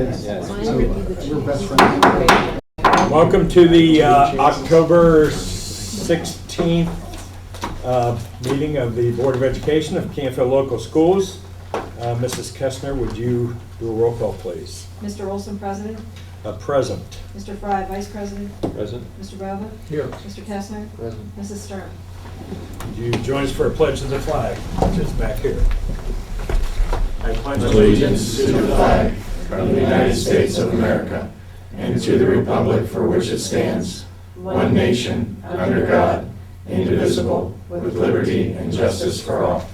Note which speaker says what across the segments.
Speaker 1: Yes.
Speaker 2: We're best friends.
Speaker 3: Welcome to the October 16th meeting of the Board of Education of Canfield Local Schools. Mrs. Kestner, would you do a roll call, please?
Speaker 4: Mr. Olson, President.
Speaker 3: Present.
Speaker 4: Mr. Fry, Vice President.
Speaker 1: Present.
Speaker 4: Mr. Bova.
Speaker 2: Here.
Speaker 4: Mr. Kestner.
Speaker 1: Present.
Speaker 4: Mrs. Stern.
Speaker 3: Would you join us for a pledge of the flag, which is back here? I pledge
Speaker 5: Allegiance to the flag of the United States of America and to the republic for which it stands, one nation, under God, indivisible, with liberty and justice for all.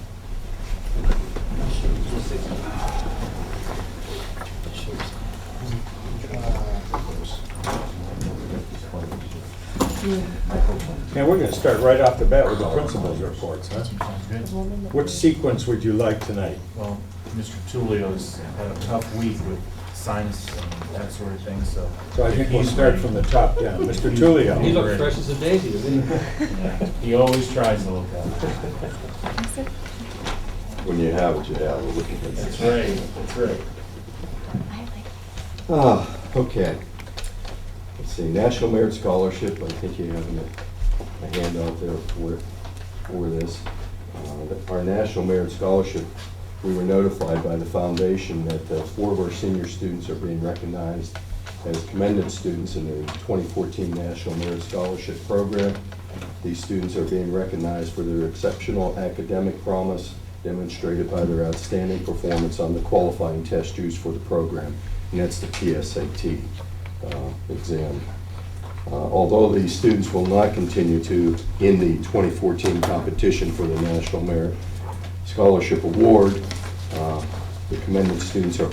Speaker 3: And we're going to start right off the bat with the principal's reports, huh? Which sequence would you like tonight?
Speaker 6: Well, Mr. Tulio's had a tough week with sinus and that sort of thing, so.
Speaker 3: So I think we'll start from the top down. Mr. Tulio.
Speaker 1: He looks fresh as a daisy, doesn't he?
Speaker 6: Yeah, he always tries to look up.
Speaker 7: When you have what you have, we're looking at
Speaker 6: That's right, that's right.
Speaker 7: Okay. Let's see, National Merit Scholarship, I think you have a handout there for this. Our National Merit Scholarship, we were notified by the foundation that 4 of our senior students are being recognized as commended students in the 2014 National Merit Scholarship Program. These students are being recognized for their exceptional academic promise demonstrated by their outstanding performance on the qualifying test used for the program, and that's the PSAT exam. Although these students will not continue in the 2014 competition for the National Merit Scholarship Award, the commended students are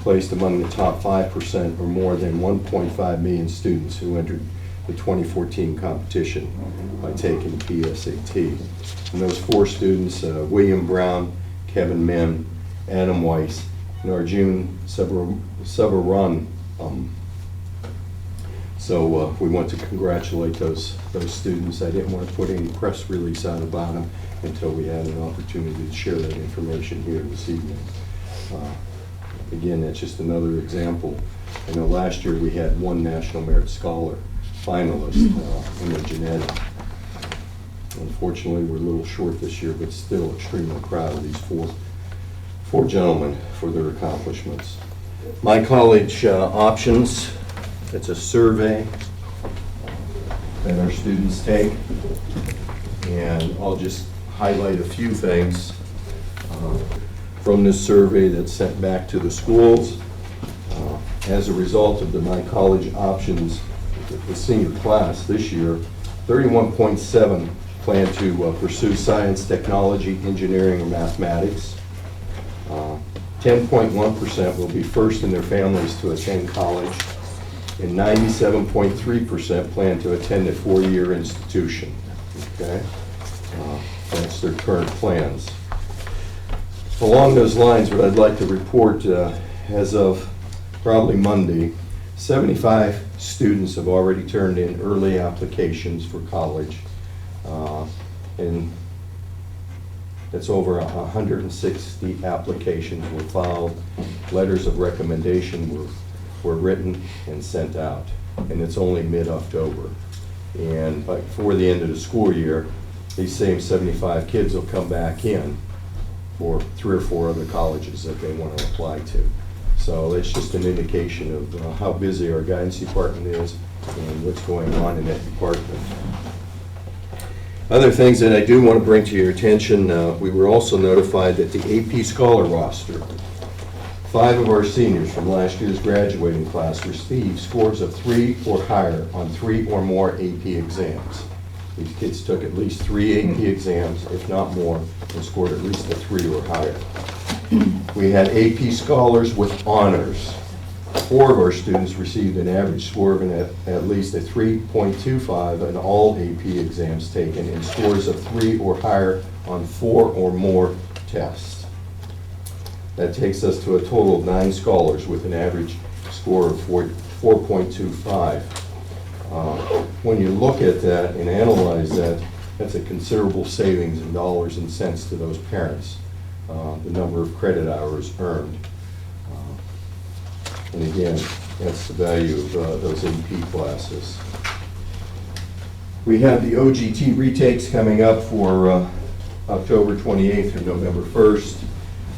Speaker 7: placed among the top 5% or more than 1.5 million students who entered the 2014 competition by taking PSAT. And those 4 students, William Brown, Kevin Mim, Adam Weiss, and Arjun Sevaran. So we want to congratulate those students. I didn't want to put any press release out about them until we had an opportunity to share that information here this evening. Again, that's just another example. I know last year we had 1 National Merit Scholar finalist in the genetic. Unfortunately, we're a little short this year, but still extremely proud of these four gentlemen for their accomplishments. My college options, it's a survey that our students take, and I'll just highlight a few things from this survey that's sent back to the schools. As a result of the My College Options, the senior class this year, 31.7 plan to pursue science, technology, engineering, or mathematics. 10.1% will be first in their families to attend college, and 97.3% plan to attend a 4-year institution. Okay, that's their current plans. Along those lines, what I'd like to report, as of probably Monday, 75 students have already turned in early applications for college, and that's over 160 applications were filed. Letters of recommendation were written and sent out, and it's only mid-October. And before the end of the school year, these same 75 kids will come back in for 3 or 4 other colleges that they want to apply to. So that's just an indication of how busy our guidance department is and what's going on in that department. Other things that I do want to bring to your attention, we were also notified that the AP Scholar roster, 5 of our seniors from last year's graduating class received scores of 3 or higher on 3 or more AP exams. These kids took at least 3 AP exams, if not more, and scored at least a 3 or higher. We had AP Scholars with honors. 4 of our students received an average score of at least a 3.25 in all AP exams taken, and scores of 3 or higher on 4 or more tests. That takes us to a total of 9 scholars with an average score of 4.25. When you look at that and analyze that, that's a considerable savings in dollars and cents to those parents, the number of credit hours earned. And again, that's the value of those AP classes. We have the OGT retakes coming up for October 28th and November 1st.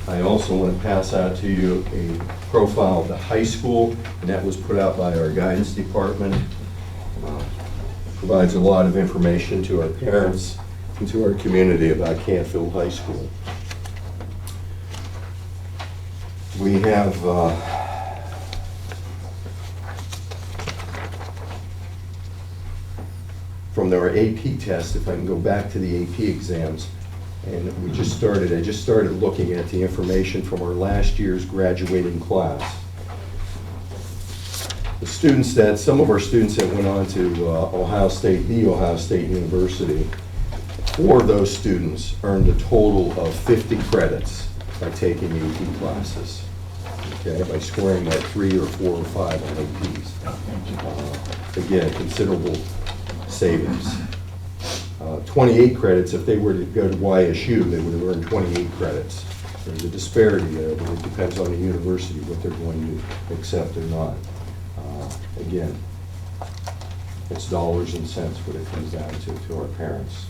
Speaker 7: I also want to pass out to you a profile of the high school, and that was put out by our guidance department. Provides a lot of information to our parents and to our community about Canfield High School. We have from our AP test, if I can go back to the AP exams, and I just started looking at the information from our last year's graduating class. The students some of our students that went on to the Ohio State University, 4 of those students earned a total of 50 credits by taking AP classes, okay, by scoring like 3 or 4 or 5 on APs. Again, considerable savings. 28 credits, if they were to go to YSU, they would have earned 28 credits. There's a disparity there, but it depends on the university what they're going to accept or not. Again, it's dollars and cents what it comes down to our parents.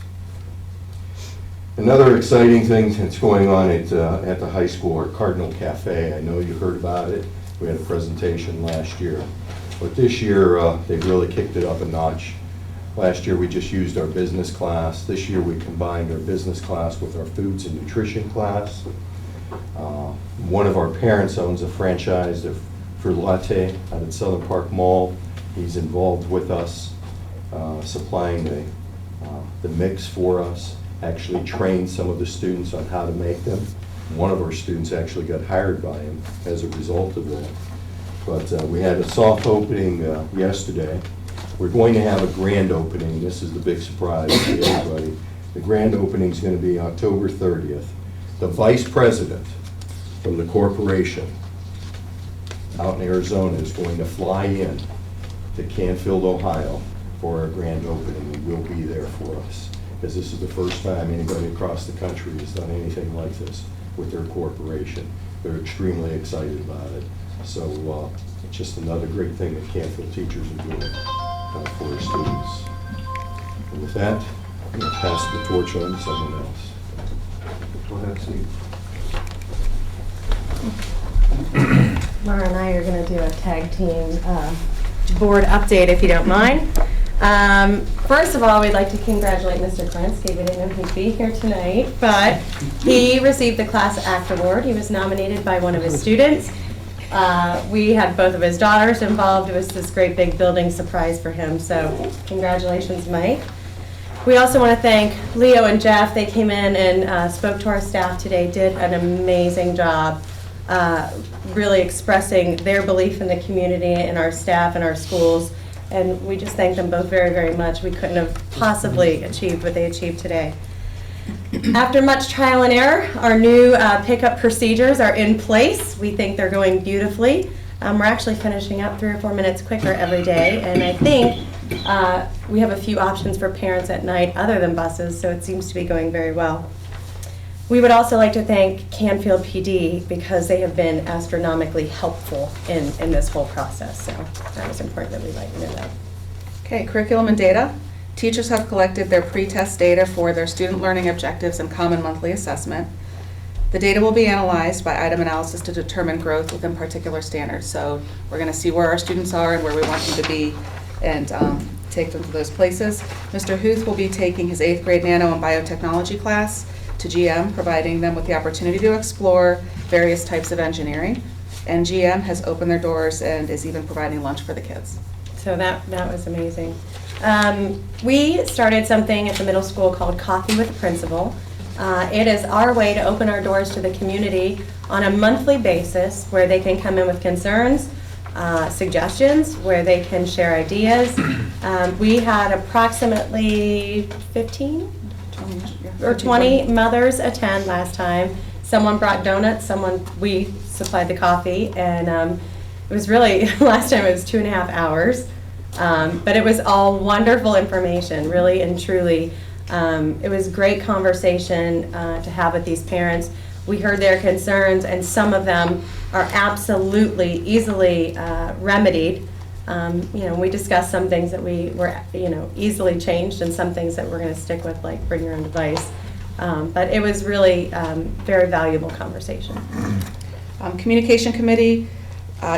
Speaker 7: Another exciting thing that's going on at the high school, our Cardinal Cafe. I know you heard about it. We had a presentation last year. But this year, they've really kicked it up a notch. Last year, we just used our business class. This year, we combined our business class with our foods and nutrition class. One of our parents owns a franchise for Latte out at Southern Park Mall. He's involved with us, supplying the mix for us, actually trained some of the students on how to make them. One of our students actually got hired by him as a result of that. But we had a soft opening yesterday. We're going to have a grand opening. This is the big surprise to everybody. The grand opening is going to be October 30th. The vice president from the corporation out in Arizona is going to fly in to Canfield, Ohio for our grand opening. He will be there for us, because this is the first time anybody across the country has done anything like this with their corporation. They're extremely excited about it. So it's just another great thing that Canfield teachers are doing for our students. And with that, I'm going to pass the torch on to someone else. Go ahead, Steve.
Speaker 2: Mara and I are going to do a tag team board update, if you don't mind. First of all, we'd like to congratulate Mr. Klinsky. We didn't know he'd be here tonight, but he received the Class Act Award. He was nominated by one of his students. We had both of his daughters involved. It was this great big building surprise for him, so congratulations, Mike. We also want to thank Leo and Jeff. They came in and spoke to our staff today, did an amazing job, really expressing their belief in the community and our staff and our schools. And we just thank them both very, very much. We couldn't have possibly achieved what they achieved today. After much trial and error, our new pickup procedures are in place. We think they're going beautifully. We're actually finishing up 3 or 4 minutes quicker every day, and I think we have a few options for parents at night other than buses, so it seems to be going very well. We would also like to thank Canfield PD because they have been astronomically helpful in this whole process, so that was important that we let you know that.
Speaker 8: Okay, curriculum and data. Teachers have collected their pre-test data for their student learning objectives and common monthly assessment. The data will be analyzed by item analysis to determine growth within particular standards. So we're going to see where our students are and where we want them to be and take them to those places. Mr. Huth will be taking his 8th grade nano and biotechnology class to GM, providing them with the opportunity to explore various types of engineering. And GM has opened their doors and is even providing lunch for the kids.
Speaker 2: So that was amazing. We started something at the middle school called Coffee with the Principal. It is our way to open our doors to the community on a monthly basis where they can come in with concerns, suggestions, where they can share ideas. We had approximately 15 or 20 mothers attend last time. Someone brought donuts, we supplied the coffee, and it was really, last time it was 2.5 hours. But it was all wonderful information, really and truly. It was great conversation to have with these parents. We heard their concerns, and some of them are absolutely easily remedied. We discussed some things that we were, easily changed, and some things that we're going to stick with, like bring your own device. But it was really very valuable conversation.
Speaker 8: Communication Committee,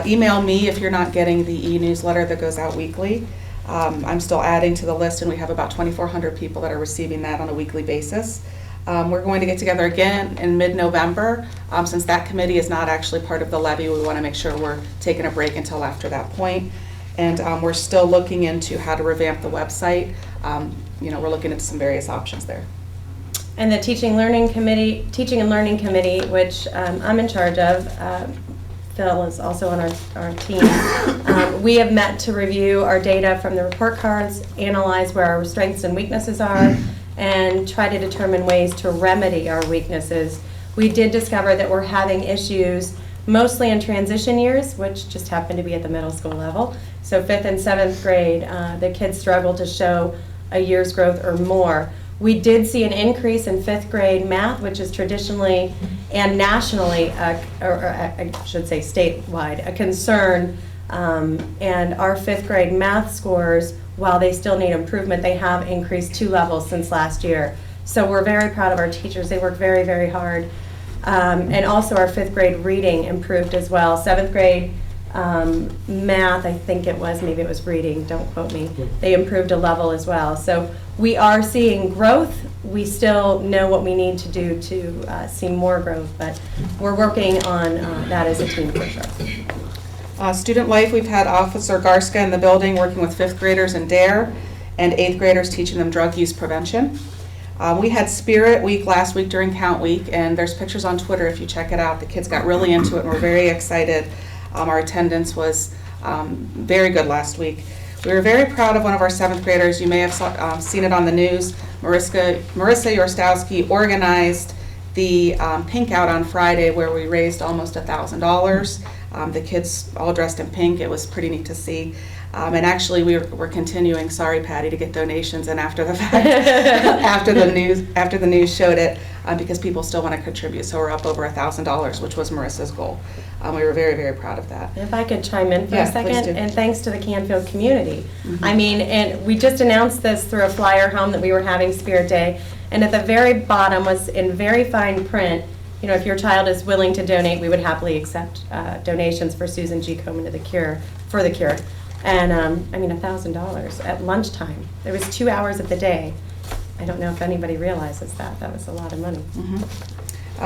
Speaker 8: email me if you're not getting the e-newsletter that goes out weekly. I'm still adding to the list, and we have about 2,400 people that are receiving that on a weekly basis. We're going to get together again in mid-November. Since that committee is not actually part of the levy, we want to make sure we're taking a break until after that point. And we're still looking into how to revamp the website. We're looking into some various options there.
Speaker 2: And the Teaching and Learning Committee, which I'm in charge of, Phil is also on our team. We have met to review our data from the report cards, analyze where our strengths and weaknesses are, and try to determine ways to remedy our weaknesses. We did discover that we're having issues mostly in transition years, which just happen to be at the middle school level. So 5th and 7th grade, the kids struggle to show a year's growth or more. We did see an increase in 5th grade math, which is traditionally and nationally, or I should say statewide, a concern. And our 5th grade math scores, while they still need improvement, they have increased 2 levels since last year. So we're very proud of our teachers. They work very, very hard. And also our 5th grade reading improved as well. 7th grade math, I think it was, maybe it was reading, don't quote me, they improved a level as well. So we are seeing growth. We still know what we need to do to see more growth, but we're working on that as a team for sure.
Speaker 8: Student life, we've had Officer Garska in the building working with 5th graders in DARE and 8th graders teaching them drug use prevention. We had Spirit Week last week during Count Week, and there's pictures on Twitter if you check it out. The kids got really into it and were very excited. Our attendance was very good last week. We were very proud of one of our 7th graders. You may have seen it on the news. Marissa Yorstowski organized the Pink Out on Friday, where we raised almost $1,000. The kids all dressed in pink. It was pretty neat to see. And actually, we're continuing, sorry Patty, to get donations in after the fact, after the news showed it, because people still want to contribute. So we're up over $1,000, which was Marissa's goal. We were very, very proud of that.
Speaker 2: If I could chime in for a second,
Speaker 8: please do.
Speaker 2: and thanks to the Canfield community. I mean, and we just announced this through a flyer home that we were having Spirit Day, and at the very bottom was in very fine print, if your child is willing to donate, we would happily accept donations for Susan G. Komen to the Cure, for the Cure. And $1,000 at lunchtime. There was 2 hours of the day. I don't know if anybody realizes that. That was a lot of money.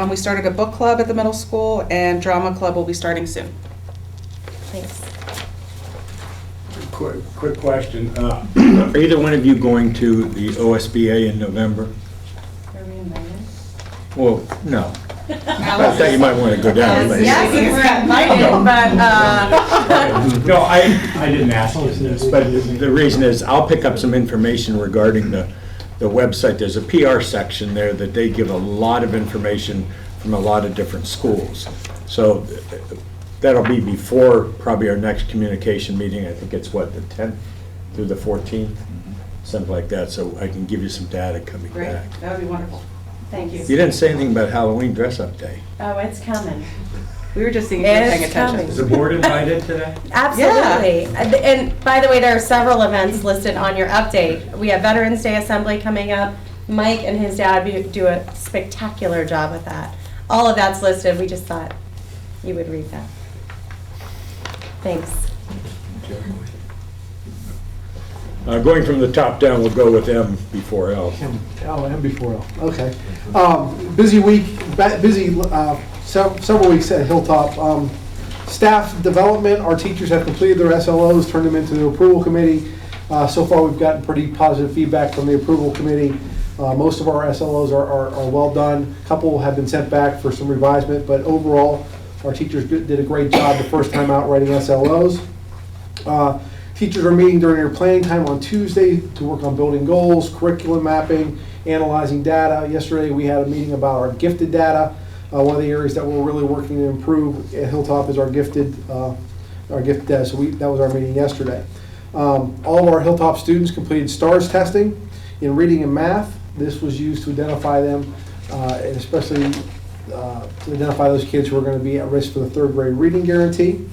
Speaker 8: We started a book club at the middle school, and drama club will be starting soon.
Speaker 2: Thanks.
Speaker 3: Quick question. Are either one of you going to the OSBA in November?
Speaker 2: Are we invited?
Speaker 3: Well, no. I thought you might want to go down. but-
Speaker 2: Yes, we were invited, but
Speaker 3: No, I didn't ask you this, but the reason is I'll pick up some information regarding the website. There's a PR section there that they give a lot of information from a lot of different schools. So that'll be before probably our next communication meeting. I think it's the 10th through the 14th, something like that. So I can give you some data coming
Speaker 8: Great,
Speaker 3: back.
Speaker 8: that would be wonderful.
Speaker 2: thank you.
Speaker 3: You didn't say anything about Halloween dress-up day.
Speaker 2: Oh, it's coming.
Speaker 8: We were just seeing if you were paying
Speaker 2: It's
Speaker 8: attention.
Speaker 2: coming.
Speaker 3: Is the board invited to that?
Speaker 2: Absolutely. And by the way, there are several events listed on your update. We have Veterans Day Assembly coming up. Mike and his dad do a spectacular job with that. All of that's listed. We just thought you would read that. Thanks.
Speaker 3: Going from the top down, we'll go with M before L.
Speaker 1: M before L, okay. Busy week, several weeks at Hilltop. Staff development, our teachers have completed their SLOs, turned them into the approval committee. So far, we've gotten pretty positive feedback from the approval committee. Most of our SLOs are well done. A couple have been sent back for some revisement, but overall, our teachers did a great job the first time out writing SLOs. Teachers are meeting during their planning time on Tuesday to work on building goals, curriculum mapping, analyzing data. Yesterday, we had a meeting about our gifted data. One of the areas that we're really working to improve at Hilltop is our gifted data. So that was our meeting yesterday. All of our Hilltop students completed STARS testing in reading and math. This was used to identify them, and especially to identify those kids who are going to be at risk for the third grade reading guarantee.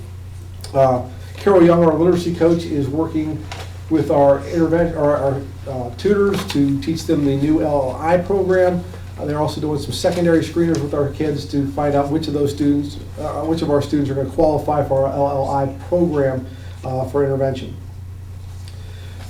Speaker 1: Carol Young, our literacy coach, is working with our tutors to teach them the new LLI program. They're also doing some secondary screeners with our kids to find out which of those students, which of our students are going to qualify for our LLI program for intervention.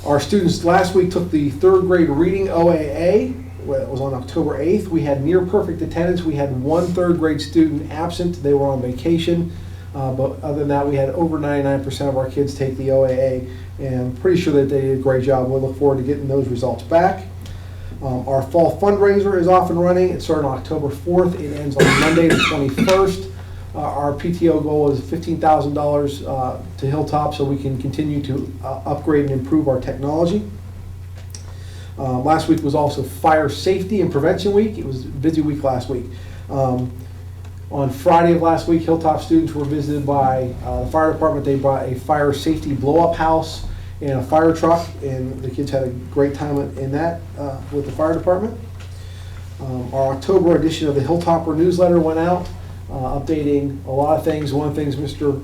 Speaker 1: Our students last week took the third grade reading OAA. It was on October 8th. We had near perfect attendance. We had one third grade student absent. They were on vacation. But other than that, we had over 99% of our kids take the OAA, and I'm pretty sure that they did a great job. We'll look forward to getting those results back. Our fall fundraiser is off and running. It started on October 4th. It ends on Monday the 21st. Our PTO goal is $15,000 to Hilltop so we can continue to upgrade and improve our technology. Last week was also Fire Safety and Prevention Week. It was a busy week last week. On Friday of last week, Hilltop students were visited by the fire department. They brought a fire safety blow-up house and a fire truck, and the kids had a great time in that with the fire department. Our October edition of the Hilltopper newsletter went out, updating a lot of things. One of the things Mr.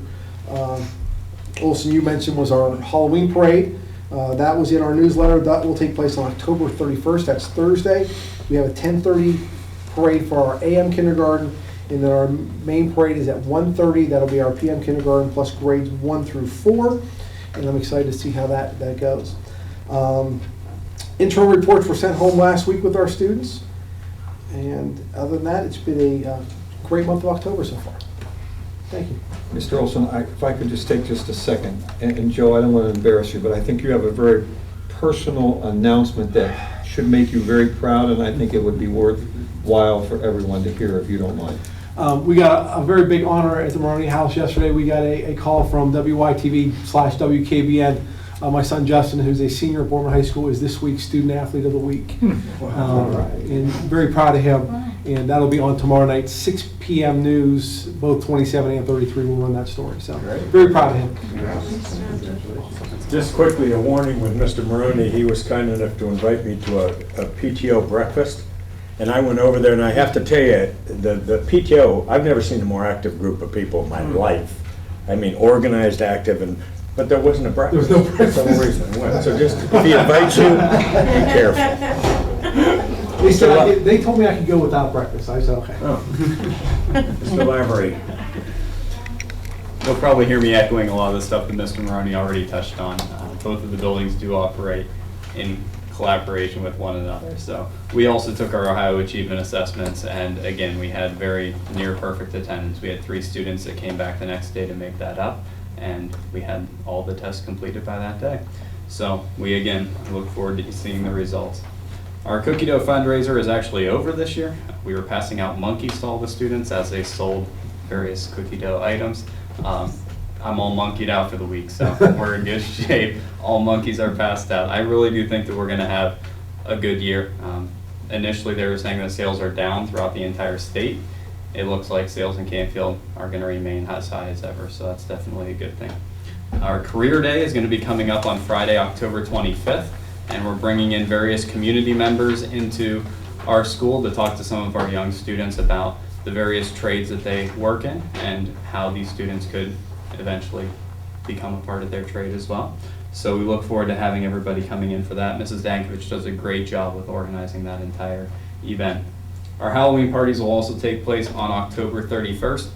Speaker 1: Olson, you mentioned, was our Halloween parade. That was in our newsletter. That will take place on October 31st. That's Thursday. We have a 10:30 parade for our AM kindergarten, and then our main parade is at 1:30. That'll be our PM kindergarten plus grades 1 through 4, and I'm excited to see how that goes. Interim reports were sent home last week with our students, and other than that, it's been a great month of October so far. Thank you.
Speaker 9: Mr. Olson, if I could just take just a second, and Joe, I don't want to embarrass you, but I think you have a very personal announcement that should make you very proud, and I think it would be worthwhile for everyone to hear, if you don't mind.
Speaker 1: We got a very big honor at the Maroney House yesterday. We got a call from WYTV/WKBN. My son Justin, who's a senior at Bournemouth High School, is this week's Student Athlete of the Week. And very proud of him. And that'll be on tomorrow night, 6 p.m. news. Both 27 and 33 will run that story. So very proud of him.
Speaker 3: Just quickly, a warning with Mr. Maroney. He was kind enough to invite me to a PTO breakfast. And I went over there, and I have to tell you, the PTO, I've never seen a more active group of people in my life. I mean, organized, active, but there wasn't a breakfast.
Speaker 1: There was no breakfast.
Speaker 3: For some reason. So just, if he invites you, be careful.
Speaker 1: They told me I could go without breakfast. I said, okay.
Speaker 3: Oh. Mr. Lavery.
Speaker 10: You'll probably hear me echoing a lot of the stuff that Mr. Maroney already touched on. Both of the buildings do operate in collaboration with one another. So we also took our Ohio Achievement Assessments, and again, we had very near perfect attendance. We had 3 students that came back the next day to make that up, and we had all the tests completed by that day. So we, again, look forward to seeing the results. Our cookie dough fundraiser is actually over this year. We were passing out monkeys to all the students as they sold various cookie dough items. I'm all monkeyed out for the week, so we're in good shape. All monkeys are passed out. I really do think that we're going to have a good year. Initially, they were saying that sales are down throughout the entire state. It looks like sales in Canfield are going to remain as high as ever, so that's definitely a good thing. Our career day is going to be coming up on Friday, October 25th, and we're bringing in various community members into our school to talk to some of our young students about the various trades that they work in and how these students could eventually become a part of their trade as well. So we look forward to having everybody coming in for that. Mrs. Dankovich does a great job with organizing that entire event. Our Halloween parties will also take place on October 31st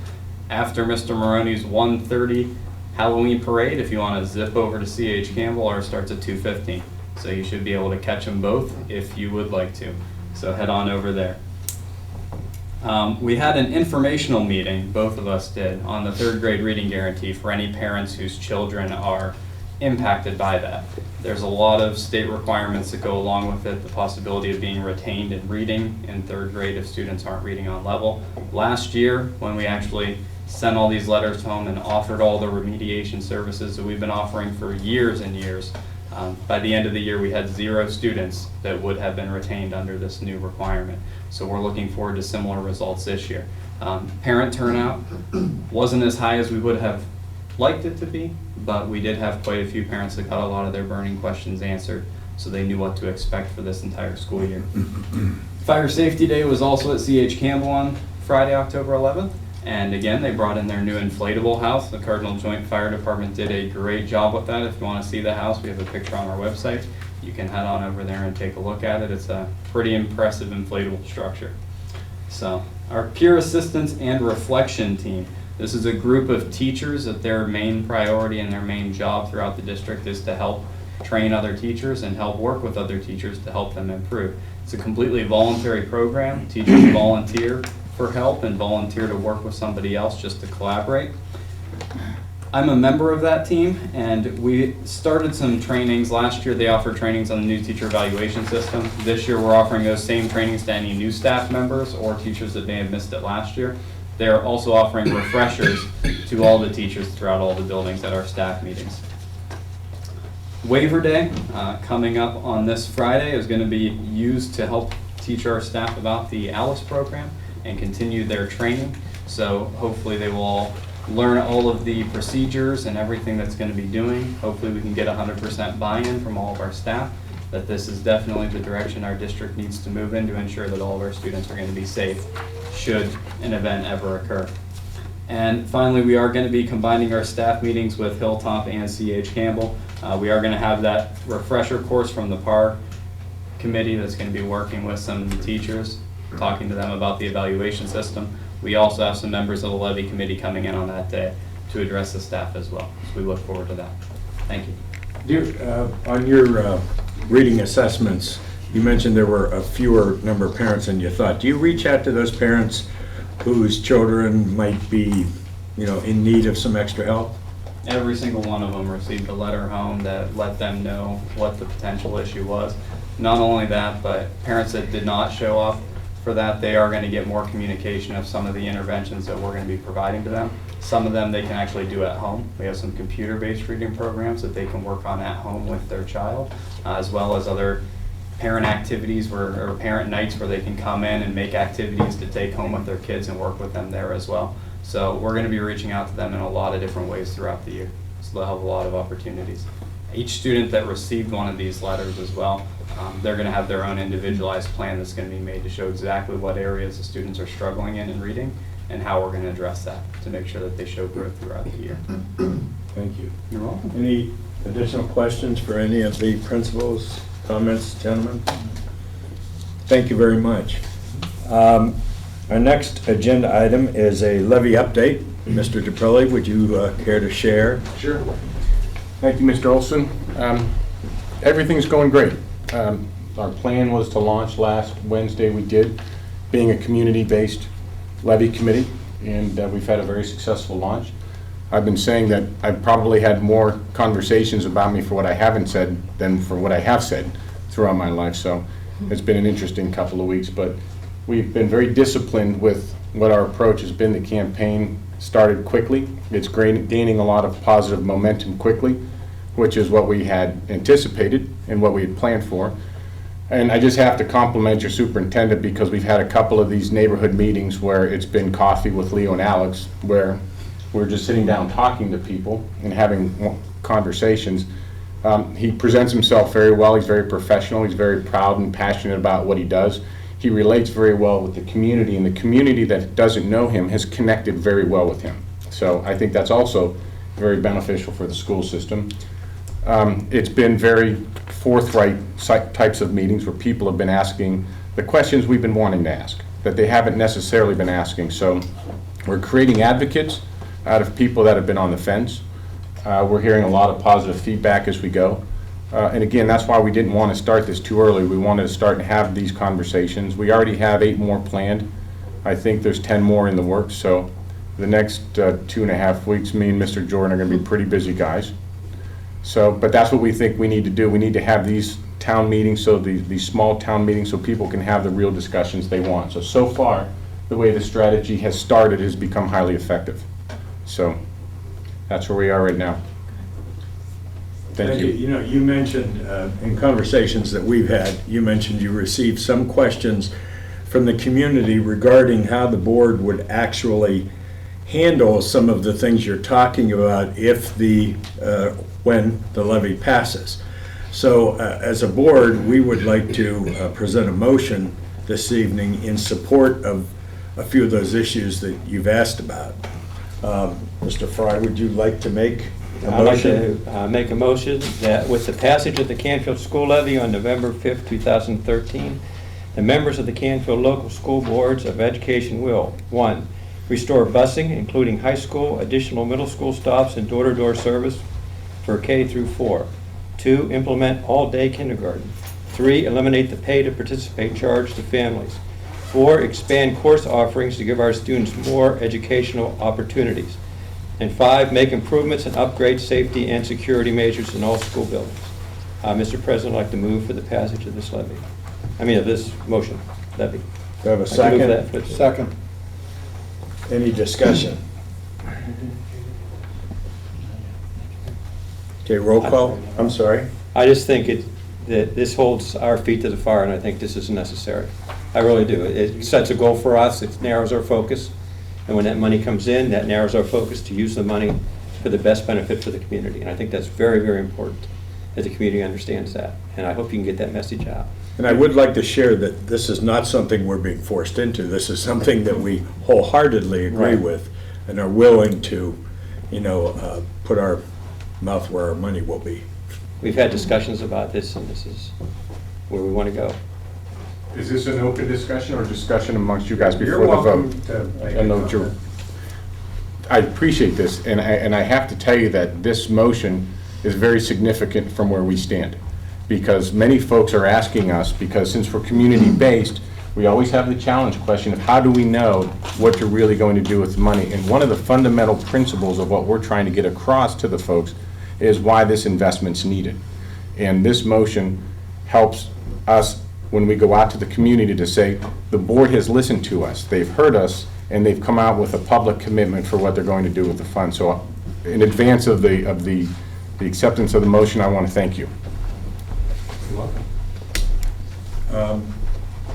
Speaker 10: after Mr. Maroney's 1:30 Halloween parade. If you want to zip over to C.H. Campbell, ours starts at 2:15. So you should be able to catch them both if you would like to. So head on over there. We had an informational meeting, both of us did, on the 3rd grade reading guarantee for any parents whose children are impacted by that. There's a lot of state requirements that go along with it, the possibility of being retained in reading in 3rd grade if students aren't reading on level. Last year, when we actually sent all these letters home and offered all the remediation services that we've been offering for years and years, by the end of the year, we had 0 students that would have been retained under this new requirement. So we're looking forward to similar results this year. Parent turnout wasn't as high as we would have liked it to be, but we did have quite a few parents that got a lot of their burning questions answered, so they knew what to expect for this entire school year. Fire Safety Day was also at C.H. Campbell on Friday, October 11th. And again, they brought in their new inflatable house. The Cardinal Joint Fire Department did a great job with that. If you want to see the house, we have a picture on our website. You can head on over there and take a look at it. It's a pretty impressive inflatable structure. So, our peer assistance and reflection team. This is a group of teachers that their main priority and their main job throughout the district is to help train other teachers and help work with other teachers to help them improve. It's a completely voluntary program. Teachers volunteer for help and volunteer to work with somebody else just to collaborate. I'm a member of that team, and we started some trainings. Last year they offered trainings on the new teacher evaluation system. This year we're offering those same trainings to any new staff members or teachers that may have missed it last year. They're also offering refreshers to all the teachers throughout all the buildings at our staff meetings. Waiver Day, coming up on this Friday, is going to be used to help teach our staff about the ALICE program and continue their training. So hopefully they will all learn all of the procedures and everything that's going to be doing. Hopefully we can get 100% buy-in from all of our staff that this is definitely the direction our district needs to move in to ensure that all of our students are going to be safe should an event ever occur. And finally, we are going to be combining our staff meetings with Hilltop and C.H. Campbell. We are going to have that refresher course from the PAR committee that's going to be working with some of the teachers, talking to them about the evaluation system. We also have some members of the levy committee coming in on that day to address the staff as well. So we look forward to that. Thank you.
Speaker 3: On your reading assessments, you mentioned there were a fewer number of parents than you thought. Do you reach out to those parents whose children might be, in need of some extra help?
Speaker 10: Every single one of them received a letter home that let them know what the potential issue was. Not only that, but parents that did not show up for that, they are going to get more communication of some of the interventions that we're going to be providing to them. Some of them they can actually do at home. We have some computer-based reading programs that they can work on at home with their child, as well as other parent activities or parent nights where they can come in and make activities to take home with their kids and work with them there as well. So we're going to be reaching out to them in a lot of different ways throughout the year. So they'll have a lot of opportunities. Each student that received one of these letters as well, they're going to have their own individualized plan that's going to be made to show exactly what areas the students are struggling in reading and how we're going to address that to make sure that they show growth throughout the year.
Speaker 3: Thank you.
Speaker 10: You're welcome.
Speaker 3: Any additional questions for any of the principals, comments, gentlemen? Thank you very much. Our next agenda item is a levy update. Mr. DiPrelli, would you care to share?
Speaker 11: Sure. Thank you, Mr. Olson. Everything's going great. Our plan was to launch last Wednesday. We did, being a community-based levy committee, and we've had a very successful launch. I've been saying that I've probably had more conversations about me for what I haven't said than for what I have said throughout my life, so it's been an interesting couple of weeks, but we've been very disciplined with what our approach has been. The campaign started quickly. It's gaining a lot of positive momentum quickly, which is what we had anticipated and what we had planned for. And I just have to compliment your superintendent because we've had a couple of these neighborhood meetings where it's been coffee with Leo and Alex, where we're just sitting down talking to people and having conversations. He presents himself very well. He's very professional. He's very proud and passionate about what he does. He relates very well with the community, and the community that doesn't know him has connected very well with him. So I think that's also very beneficial for the school system. It's been very forthright types of meetings where people have been asking the questions we've been wanting to ask that they haven't necessarily been asking. So we're creating advocates out of people that have been on the fence. We're hearing a lot of positive feedback as we go. And again, that's why we didn't want to start this too early. We wanted to start and have these conversations. We already have 8 more planned. I think there's 10 more in the works. So the next 2.5 weeks, me and Mr. Jordan are going to be pretty busy guys. So, but that's what we think we need to do. We need to have these town meetings, so these small town meetings, so people can have the real discussions they want. So far, the way the strategy has started has become highly effective. So that's where we are right now. Thank you.
Speaker 3: You know, you mentioned in conversations that we've had, you mentioned you received some questions from the community regarding how the board would actually handle some of the things you're talking about if when the levy passes. So as a board, we would like to present a motion this evening in support of a few of those issues that you've asked about. Mr. Fry, would you like to make a
Speaker 12: I'd like
Speaker 3: motion?
Speaker 12: to make a motion that with the passage of the Canfield School Levy on November 5th, 2013, the members of the Canfield Local School Boards of Education will, 1, restore busing, including high school, additional middle school stops, and door-to-door service for K through 4. 2, implement all-day kindergarten. 3, eliminate the pay to participate charge to families. 4, expand course offerings to give our students more educational opportunities. And 5, make improvements and upgrade safety and security measures in all school buildings. Mr. President, I'd like to move for the passage of this levy. Of this motion, levy.
Speaker 3: Do I have a
Speaker 12: I'd like to move
Speaker 3: second?
Speaker 12: that for-
Speaker 9: Second.
Speaker 3: Any discussion? Okay, roll call. I'm sorry.
Speaker 12: I just think that this holds our feet to the fire, and I think this is necessary. I really do. It sets a goal for us, it narrows our focus, and when that money comes in, that narrows our focus to use the money for the best benefit for the community. And I think that's very, very important, that the community understands that. And I hope you can get that message out.
Speaker 3: And I would like to share that this is not something we're being forced into. This is something that we wholeheartedly agree
Speaker 12: Right.
Speaker 3: with and are willing to, put our mouth where our money will be.
Speaker 12: We've had discussions about this, and this is where we want to go.
Speaker 11: Is this an open discussion or discussion amongst you guys before the vote? I know you're, I appreciate this, and I have to tell you that this motion is very significant from where we stand. Because many folks are asking us, because since we're community-based, we always have the challenge question of how do we know what you're really going to do with the money? And one of the fundamental principles of what we're trying to get across to the folks is why this investment's needed. And this motion helps us when we go out to the community to say, the board has listened to us, they've heard us, and they've come out with a public commitment for what they're going to do with the fund. So in advance of the acceptance of the motion, I want to thank you.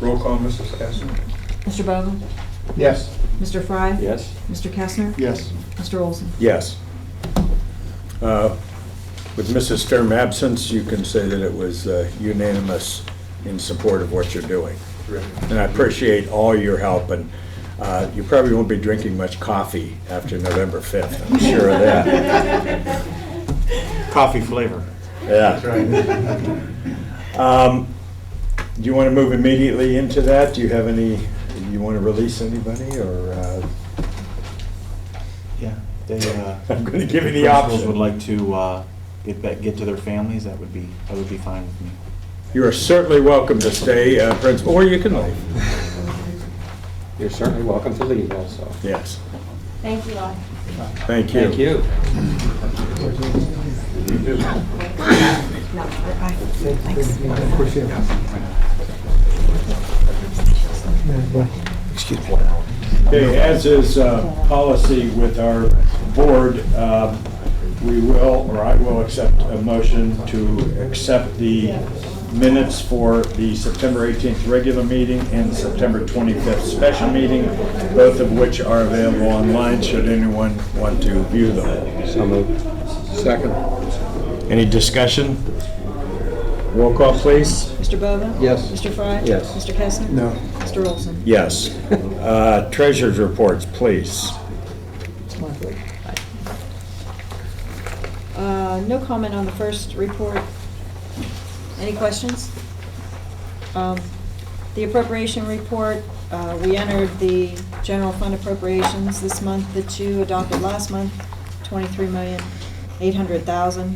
Speaker 3: Roll call, Mrs. Kessler?
Speaker 4: Mr. Bowman?
Speaker 9: Yes.
Speaker 4: Mr. Fry?
Speaker 12: Yes?
Speaker 4: Mr. Kestner?
Speaker 9: Yes.
Speaker 4: Mr. Olson?
Speaker 3: Yes. With Mrs. Sturm absence, you can say that it was unanimous in support of what you're doing. And I appreciate all your help, and you probably won't be drinking much coffee after November 5th, I'm sure of that.
Speaker 6: Coffee flavor.
Speaker 3: Yeah. Do you want to move immediately into that? Do you have any, do you want to release anybody, or?
Speaker 6: Yeah, they,
Speaker 3: I'm going to give you the
Speaker 6: principals
Speaker 3: option.
Speaker 6: would like to get to their families, that would be fine with me.
Speaker 3: You are certainly welcome to stay, Principal, or you can leave.
Speaker 12: You're certainly welcome to leave also.
Speaker 3: Yes.
Speaker 2: Thank you all.
Speaker 3: Thank you.
Speaker 12: Thank you.
Speaker 2: No, thanks.
Speaker 3: Okay, as is policy with our board, we will, or I will accept a motion to accept the minutes for the September 18th regular meeting and the September 25th special meeting, both of which are available online should anyone want to view them.
Speaker 12: So moved.
Speaker 9: Second.
Speaker 3: Any discussion? Roll call, please.
Speaker 4: Mr. Bowman?
Speaker 9: Yes.
Speaker 4: Mr. Fry?
Speaker 12: Yes.
Speaker 4: Mr. Kestner?
Speaker 9: No.
Speaker 4: Mr. Olson?
Speaker 3: Yes. Treasurer's reports, please.
Speaker 4: No comment on the first report. Any questions? The appropriation report, we entered the general fund appropriations this month that you adopted last month, $23,800,000.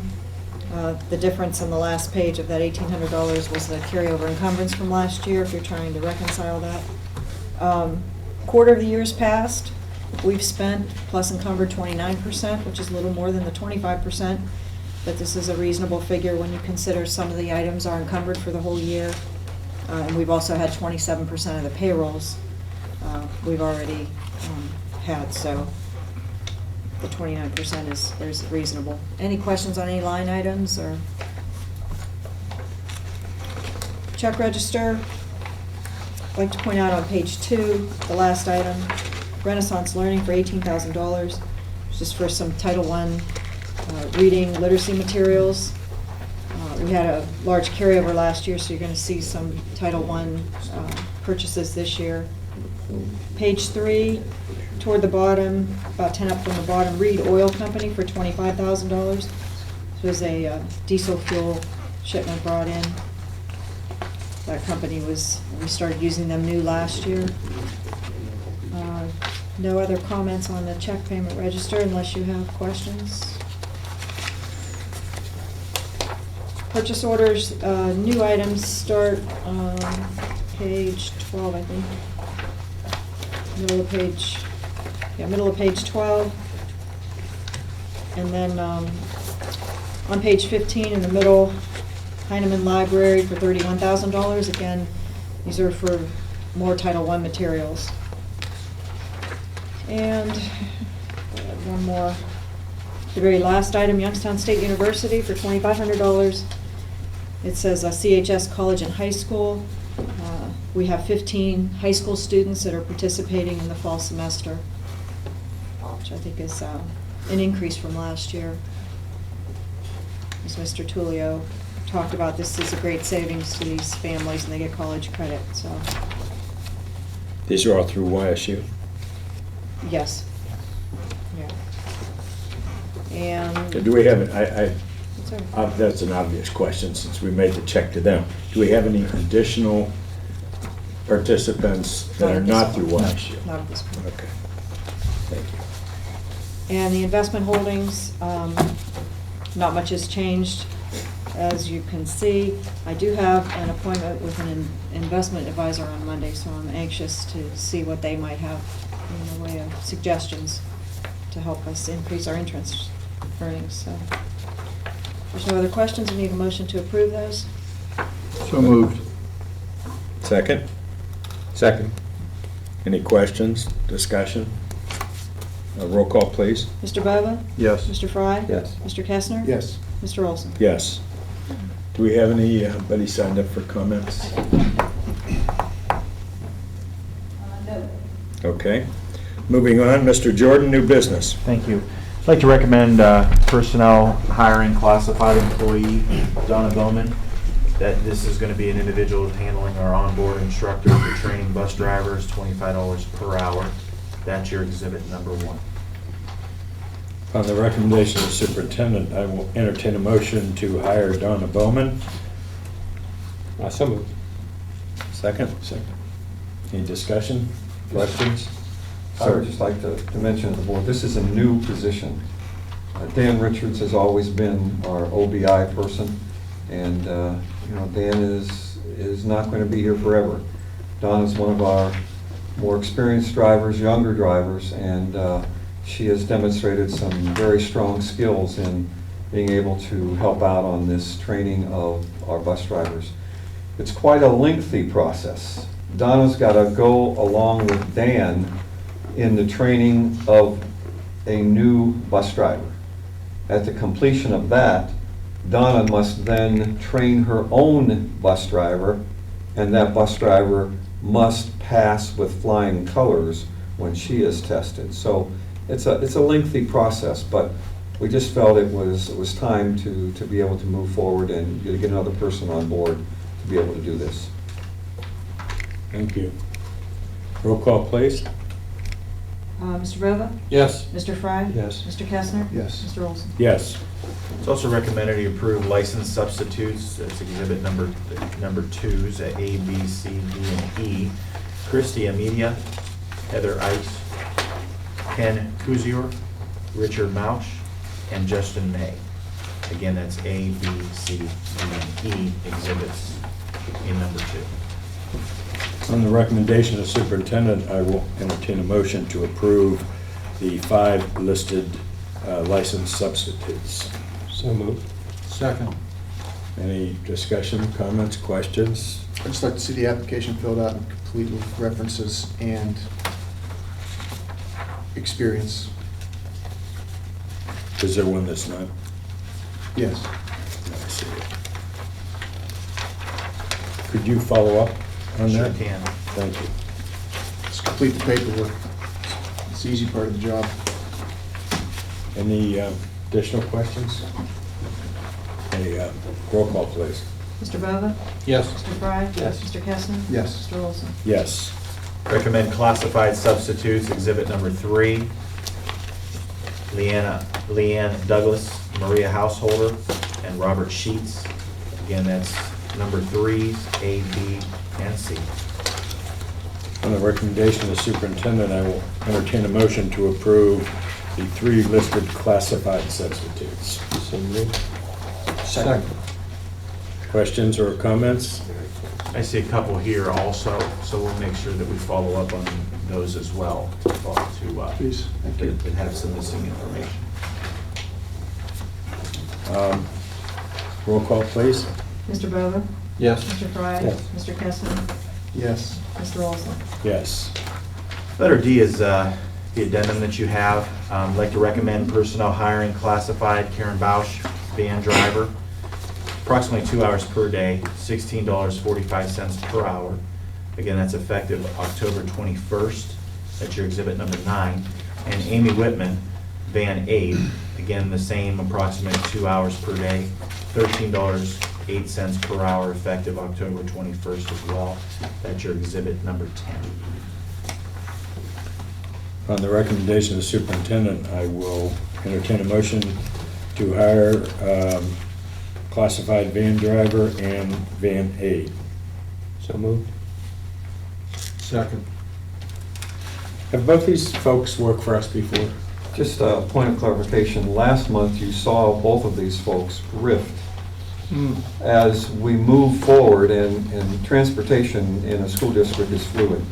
Speaker 4: The difference on the last page of that $1,800 was the carryover encumbrance from last year, if you're trying to reconcile that. Quarter of the year's passed, we've spent plus encumbered 29%, which is a little more than the 25%, but this is a reasonable figure when you consider some of the items are encumbered for the whole year. And we've also had 27% of the payrolls we've already had, so the 29% is reasonable. Any questions on any line items or? Check register. I'd like to point out on page 2, the last item, Renaissance Learning for $18,000. It's just for some Title I reading literacy materials. We had a large carryover last year, so you're going to see some Title I purchases this year. Page 3, toward the bottom, about 10 up from the bottom, Reed Oil Company for $25,000. There's a diesel fuel shipment brought in. That company we started using them new last year. No other comments on the check payment register unless you have questions. Purchase orders, new items start on page 12, I think. Middle of page 12. And then on page 15 in the middle, Heinemann Library for $31,000. Again, these are for more Title I materials. And one more. The very last item, Youngstown State University for $2,500. It says CHS College and High School. We have 15 high school students that are participating in the fall semester, which I think is an increase from last year. As Mr. Tullio talked about, this is a great savings to these families, and they get college credit, so,
Speaker 3: These are all through YSU?
Speaker 4: yes. Yeah. And.
Speaker 3: Do we have,
Speaker 4: It's all right.
Speaker 3: that's an obvious question since we made the check to them. Do we have any additional participants that are not through YSU?
Speaker 4: Not at this point.
Speaker 3: Okay, thank you.
Speaker 4: And the investment holdings, not much has changed. As you can see, I do have an appointment with an investment advisor on Monday, so I'm anxious to see what they might have in the way of suggestions to help us increase our interest earnings. So, if there's no other questions, I need a motion to approve those.
Speaker 9: So moved.
Speaker 3: Second?
Speaker 9: Second.
Speaker 3: Any questions, discussion? Roll call, please.
Speaker 4: Mr. Bova?
Speaker 9: Yes.
Speaker 4: Mr. Fry?
Speaker 9: Yes.
Speaker 4: Mr. Kestner?
Speaker 1: Yes.
Speaker 4: Mr. Olson?
Speaker 3: Yes. Do we have anybody signed up for comments?
Speaker 2: No.
Speaker 3: Okay. Moving on, Mr. Jordan, new business.
Speaker 6: Thank you. I'd like to recommend personnel hiring classified employee Donna Bowman. That this is going to be an individual handling our onboard instructor for training bus drivers, $25 per hour. That's your exhibit number 1.
Speaker 3: On the recommendation of the superintendent, I will entertain a motion to hire Donna Bowman.
Speaker 12: So moved.
Speaker 3: Second? Second. Any discussion, questions?
Speaker 9: I would just like to mention to the board, this is a new position. Dan Richards has always been our OBI person, and Dan is not going to be here forever. Don is one of our more experienced drivers, younger drivers, and she has demonstrated some very strong skills in being able to help out on this training of our bus drivers. It's quite a lengthy process. Donna's got to go along with Dan in the training of a new bus driver. At the completion of that, Donna must then train her own bus driver, and that bus driver must pass with flying colors when she is tested. So it's a lengthy process, but we just felt it was time to be able to move forward and get another person on board to be able to do this.
Speaker 3: Thank you. Roll call, please.
Speaker 4: Mr. Bova?
Speaker 9: Yes.
Speaker 4: Mr. Fry?
Speaker 9: Yes.
Speaker 4: Mr. Kestner?
Speaker 1: Yes.
Speaker 4: Mr. Olson?
Speaker 3: Yes.
Speaker 6: It's also recommended to approve licensed substitutes. That's exhibit number 2s at A, B, C, D, and E. Christy Amedia, Heather Ice, Ken Kuzior, Richard Mauch, and Justin May. Again, that's A, B, C, D, and E exhibits in number 2.
Speaker 3: On the recommendation of the superintendent, I will entertain a motion to approve the 5 listed licensed substitutes.
Speaker 12: So moved.
Speaker 9: Second.
Speaker 3: Any discussion, comments, questions?
Speaker 1: I'd just like to see the application filled out and complete with references and experience.
Speaker 3: Is there one that's not?
Speaker 1: Yes.
Speaker 3: I see it. Could you follow up on
Speaker 6: Sure
Speaker 3: that?
Speaker 6: can.
Speaker 3: Thank you.
Speaker 1: Just complete the paperwork. It's the easy part of the job.
Speaker 3: Any additional questions? A roll call, please.
Speaker 4: Mr. Bova?
Speaker 9: Yes.
Speaker 4: Mr. Fry?
Speaker 12: Yes.
Speaker 4: Mr. Kestner?
Speaker 1: Yes.
Speaker 4: Mr. Olson?
Speaker 3: Yes.
Speaker 6: Recommend classified substitutes, exhibit number 3. Leanne Douglas, Maria Householder, and Robert Sheets. Again, that's number 3s, A, B, and C.
Speaker 3: On the recommendation of the superintendent, I will entertain a motion to approve the 3 listed classified substitutes. So moved.
Speaker 9: Second.
Speaker 3: Questions or comments?
Speaker 6: I see a couple here also, so we'll make sure that we follow up on those as well,
Speaker 1: Please, thank you.
Speaker 6: that have some missing information.
Speaker 3: Roll call, please.
Speaker 4: Mr. Bova?
Speaker 9: Yes.
Speaker 4: Mr. Fry?
Speaker 3: Yes.
Speaker 4: Mr. Kestner?
Speaker 1: Yes.
Speaker 4: Mr. Olson?
Speaker 3: Yes.
Speaker 6: Letter D is the addendum that you have. I'd like to recommend personnel hiring classified Karen Bausch, van driver, approximately 2 hours per day, $16.45 per hour. Again, that's effective October 21st. That's your exhibit number 9. And Amy Whitman, van aide, again, the same approximate 2 hours per day, $13.08 per hour, effective October 21st as well. That's your exhibit number 10.
Speaker 3: On the recommendation of the superintendent, I will entertain a motion to hire classified van driver and van aide.
Speaker 12: So moved.
Speaker 9: Second.
Speaker 3: Have both these folks worked for us before?
Speaker 9: Just a point of clarification, last month you saw both of these folks rift. As we move forward, and transportation in a school district is fluid,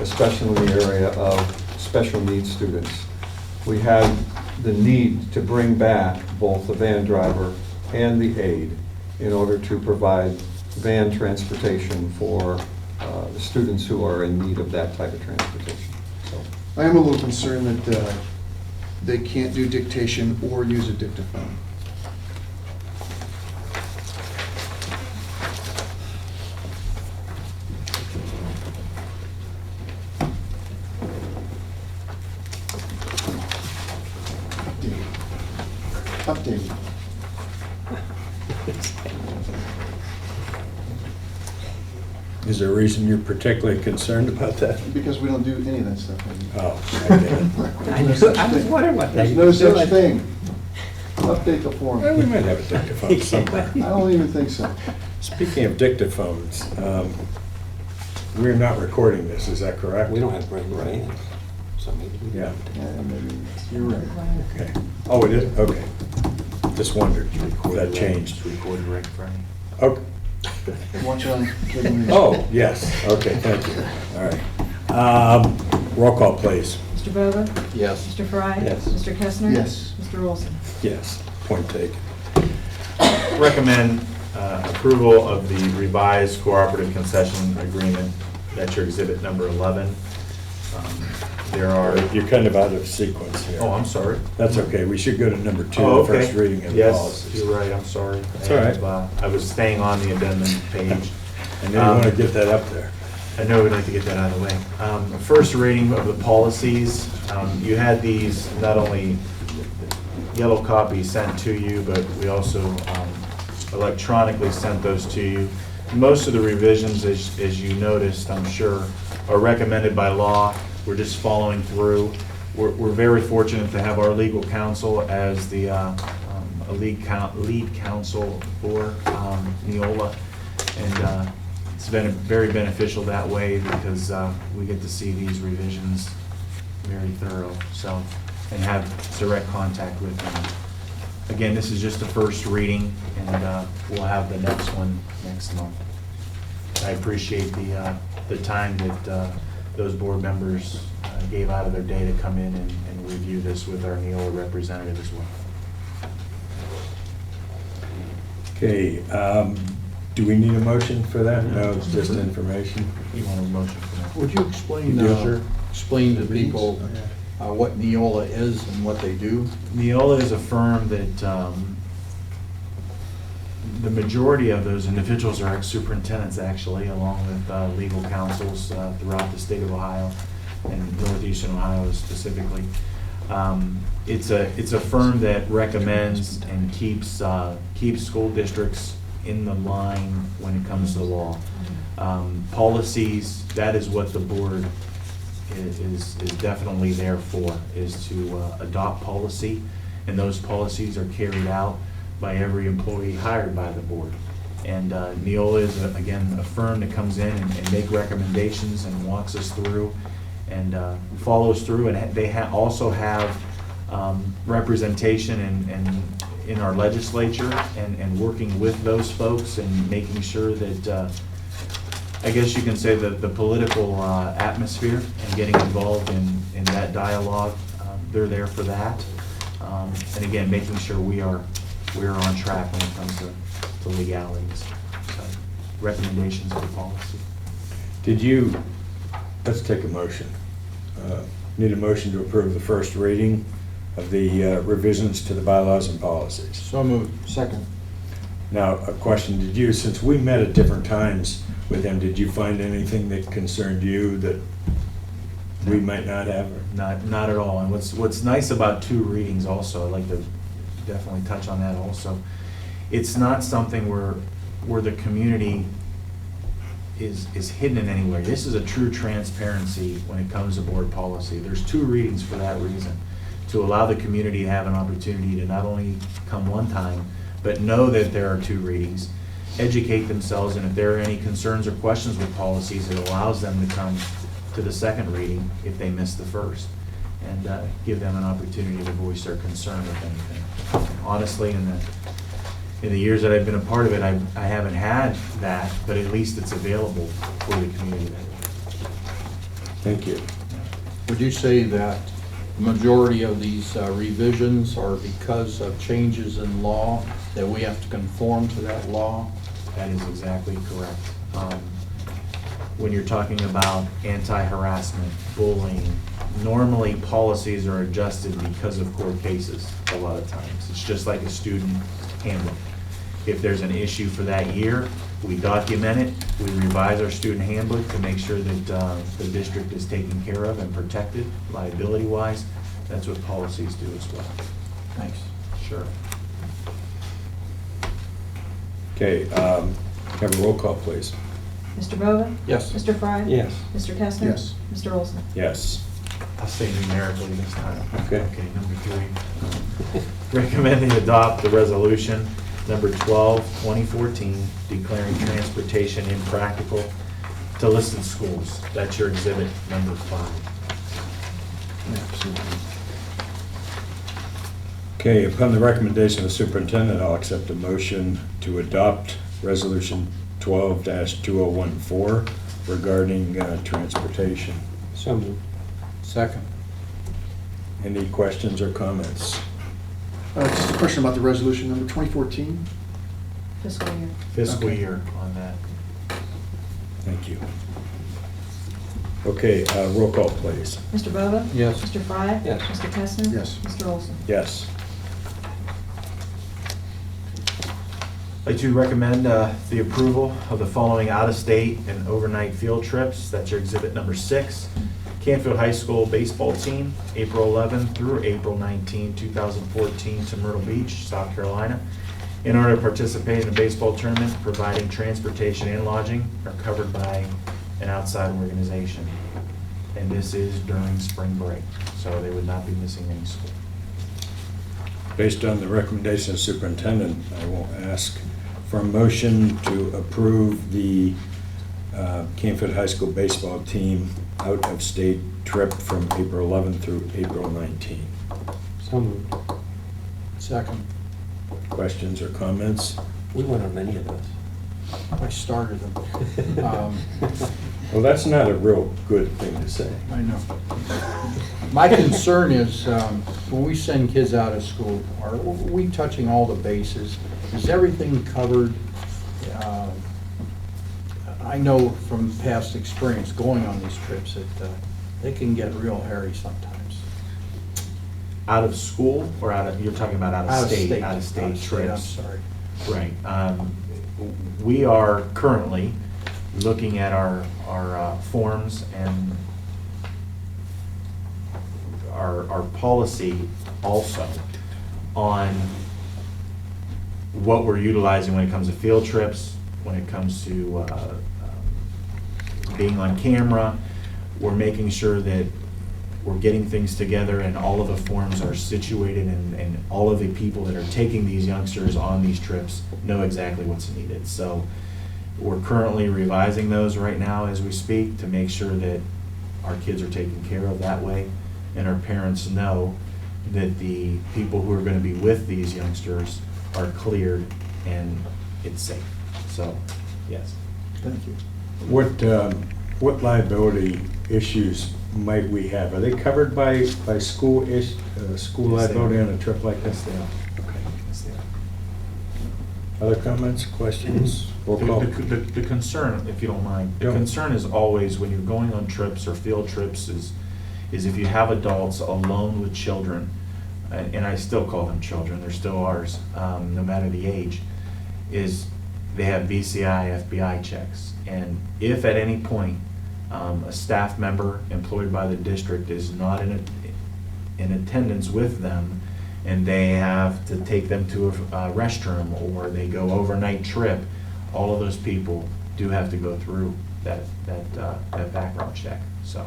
Speaker 9: especially in the area of special needs students. We had the need to bring back both the van driver and the aide in order to provide van transportation for the students who are in need of that type of transportation. So,
Speaker 13: I am a little concerned that they can't do dictation or use a dictaphone. Updated.
Speaker 3: Is there a reason you're particularly concerned about that?
Speaker 13: Because we don't do any of that stuff anymore.
Speaker 3: Oh, I get it.
Speaker 13: I was wondering what that. There's no such thing. Update the form.
Speaker 3: Well, we might have a dictaphone somewhere.
Speaker 13: I don't even think so.
Speaker 3: Speaking of dictaphones, we're not recording this, is that correct?
Speaker 12: We don't have to bring right in. So maybe we
Speaker 3: Yeah.
Speaker 13: Yeah, maybe, you're right.
Speaker 3: Okay. Oh, it is? Okay. Just wondered if that changed.
Speaker 6: Recorded right in front of you.
Speaker 3: Okay.
Speaker 13: Watch it on cable news.
Speaker 3: Oh, yes, okay, thank you. All right. Roll call, please.
Speaker 4: Mr. Bova?
Speaker 9: yes.
Speaker 4: Mr. Fry?
Speaker 12: Yes.
Speaker 4: Mr. Kestner?
Speaker 13: Yes.
Speaker 4: Mr. Olson?
Speaker 3: Yes, point taken.
Speaker 6: Recommend approval of the revised cooperative concession agreement. That's your exhibit number 11. There are,
Speaker 3: You're kind of out of sequence here.
Speaker 6: oh, I'm sorry.
Speaker 3: That's okay, we should go to number 2,
Speaker 6: Oh,
Speaker 3: the
Speaker 6: okay.
Speaker 3: first reading of the
Speaker 6: Yes,
Speaker 3: policies.
Speaker 6: you're right, I'm sorry.
Speaker 3: That's all right.
Speaker 6: I was staying on the addendum page.
Speaker 3: I know you want to get that up there.
Speaker 6: I know we'd like to get that out of the way. First reading of the policies. You had these, not only yellow copies sent to you, but we also electronically sent those to you. Most of the revisions, as you noticed, I'm sure, are recommended by law. We're just following through. We're very fortunate to have our legal counsel as the lead counsel for Neola. And it's been very beneficial that way because we get to see these revisions very thorough, so, and have direct contact with them. Again, this is just the first reading, and we'll have the next one next month. I appreciate the time that those board members gave out of their day to come in and review this with our Neola representative as well.
Speaker 3: Okay, do we need a motion for that? No, it's just information.
Speaker 6: You want a motion for that?
Speaker 14: Would you explain,
Speaker 3: You do, sir?
Speaker 14: explain to people what Neola is and what they do?
Speaker 6: Neola is a firm that the majority of those individuals are ex-superintendents, actually, along with legal counsels throughout the state of Ohio and northeastern Ohio specifically. It's a firm that recommends and keeps school districts in the line when it comes to law. Policies, that is what the board is definitely there for, is to adopt policy, and those policies are carried out by every employee hired by the board. And Neola is, again, a firm that comes in and make recommendations and walks us through and follows through, and they also have representation in our legislature and working with those folks and making sure that, I guess you can say that the political atmosphere and getting involved in that dialogue, they're there for that. And again, making sure we're on track when it comes to legalities. So, recommendations for policy.
Speaker 3: Let's take a motion. Need a motion to approve the first reading of the revisions to the bylaws and policies.
Speaker 14: So moved. Second.
Speaker 3: Now, a question, since we met at different times with him, did you find anything that concerned you that we might not have?
Speaker 6: Not at all. And what's nice about 2 readings also, I'd like to definitely touch on that also. It's not something where the community is hidden in any way. This is a true transparency when it comes to board policy. There's 2 readings for that reason, to allow the community to have an opportunity to not only come one time, but know that there are 2 readings, educate themselves, and if there are any concerns or questions with policies, it allows them to come to the second reading if they missed the first, and give them an opportunity to voice their concern with anything. Honestly, in the years that I've been a part of it, I haven't had that, but at least it's available for the community.
Speaker 3: Thank you.
Speaker 14: Would you say that the majority of these revisions are because of changes in law, that we have to conform to that law?
Speaker 6: That is exactly correct. When you're talking about anti-harassment, bullying, normally policies are adjusted because of court cases a lot of times. It's just like a student handbook. If there's an issue for that year, we document it, we revise our student handbook to make sure that the district is taken care of and protected liability-wise. That's what policies do as well.
Speaker 14: Thanks.
Speaker 6: Sure.
Speaker 3: Okay, have a roll call, please.
Speaker 4: Mr. Bova?
Speaker 14: Yes.
Speaker 4: Mr. Fry?
Speaker 12: Yes.
Speaker 4: Mr. Kestner?
Speaker 13: Yes.
Speaker 4: Mr. Olson?
Speaker 3: Yes.
Speaker 6: I'll say numerically this time.
Speaker 3: Okay.
Speaker 6: Okay, number 3. Recommending adopt the resolution number 12, 2014, declaring transportation impractical to listed schools. That's your exhibit number 5.
Speaker 13: Absolutely.
Speaker 3: Okay, upon the recommendation of the superintendent, I'll accept a motion to adopt Resolution 12-2014 regarding transportation.
Speaker 12: So moved.
Speaker 14: Second.
Speaker 3: Any questions or comments?
Speaker 13: Just a question about the resolution number 2014.
Speaker 4: Fiscal year.
Speaker 6: Fiscal
Speaker 13: Okay.
Speaker 6: year on that.
Speaker 3: Thank you. Okay, roll call, please.
Speaker 4: Mr. Bova?
Speaker 14: Yes.
Speaker 4: Mr. Fry?
Speaker 12: Yes.
Speaker 4: Mr. Kestner?
Speaker 13: Yes.
Speaker 4: Mr. Olson?
Speaker 3: Yes.
Speaker 6: I'd like to recommend the approval of the following out-of-state and overnight field trips. That's your exhibit number 6. Canfield High School baseball team, April 11 through April 19, 2014, to Myrtle Beach, South Carolina. In order to participate in a baseball tournament, providing transportation and lodging are covered by an outside organization. And this is during spring break, so they would not be missing any school.
Speaker 3: Based on the recommendation of the superintendent, I will ask for a motion to approve the Canfield High School baseball team out-of-state trip from April 11 through April 19.
Speaker 12: So moved.
Speaker 14: Second.
Speaker 3: Questions or comments?
Speaker 12: We went on many of those.
Speaker 14: I started them.
Speaker 3: Well, that's not a real good thing to say.
Speaker 14: I know. My concern is, when we send kids out of school, are we touching all the bases? Is everything covered? I know from past experience going on these trips that they can get real hairy sometimes.
Speaker 6: Out of school or you're talking about out of state? Out of state
Speaker 14: I'm
Speaker 6: trips.
Speaker 14: sorry.
Speaker 6: Right. We are currently looking at our forms and our policy also on what we're utilizing when it comes to field trips, when it comes to being on camera. we're making sure that we're getting things together and all of the forms are situated and all of the people that are taking these youngsters on these trips know exactly what's needed. So we're currently revising those right now as we speak to make sure that our kids are taken care of that way, and our parents know that the people who are going to be with these youngsters are cleared and it's safe. So, yes.
Speaker 13: Thank you.
Speaker 3: What liability issues might we have? Are they covered by school
Speaker 6: Yes,
Speaker 3: liability
Speaker 6: they are.
Speaker 3: on a trip like this?
Speaker 6: Yes, they are. Okay. Yes, they are.
Speaker 3: Other comments, questions? Roll call.
Speaker 6: The concern, if you don't mind, the
Speaker 3: Yeah.
Speaker 6: concern is always when you're going on trips or field trips is if you have adults alone with children, and I still call them children, they're still ours, no matter the age, is they have BCI, FBI checks. And if at any point, a staff member employed by the district is not in attendance with them, and they have to take them to a restroom, or they go overnight trip, all of those people do have to go through that background check. So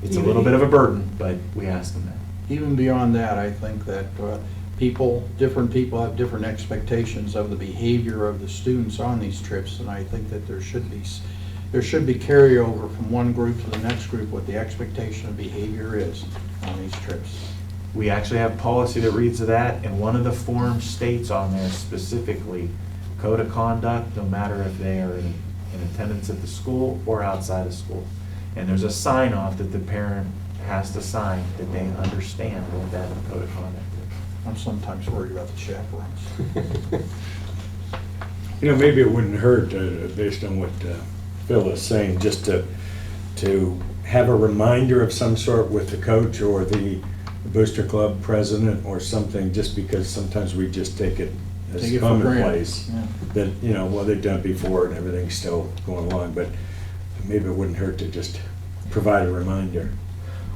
Speaker 6: it's a little bit of a burden, but we ask them that.
Speaker 14: Even beyond that, I think that different people have different expectations of the behavior of the students on these trips, and I think that there should be carryover from one group to the next group what the expectation of behavior is on these trips.
Speaker 6: We actually have policy that reads to that, and one of the forms states on there specifically, code of conduct, no matter if they are in attendance at the school or outside of school. And there's a sign off that the parent has to sign that they understand what that code of conduct is.
Speaker 14: I'm sometimes worried about the chaperones.
Speaker 3: Maybe it wouldn't hurt, based on what Phil is saying, just to have a reminder of some sort with the coach or the Booster Club president or something, just because sometimes we just take it as
Speaker 14: Take it for granted.
Speaker 3: commonplace.
Speaker 14: Yeah.
Speaker 3: That, well, they've done it before and everything's still going along, but maybe it wouldn't hurt to just provide a reminder.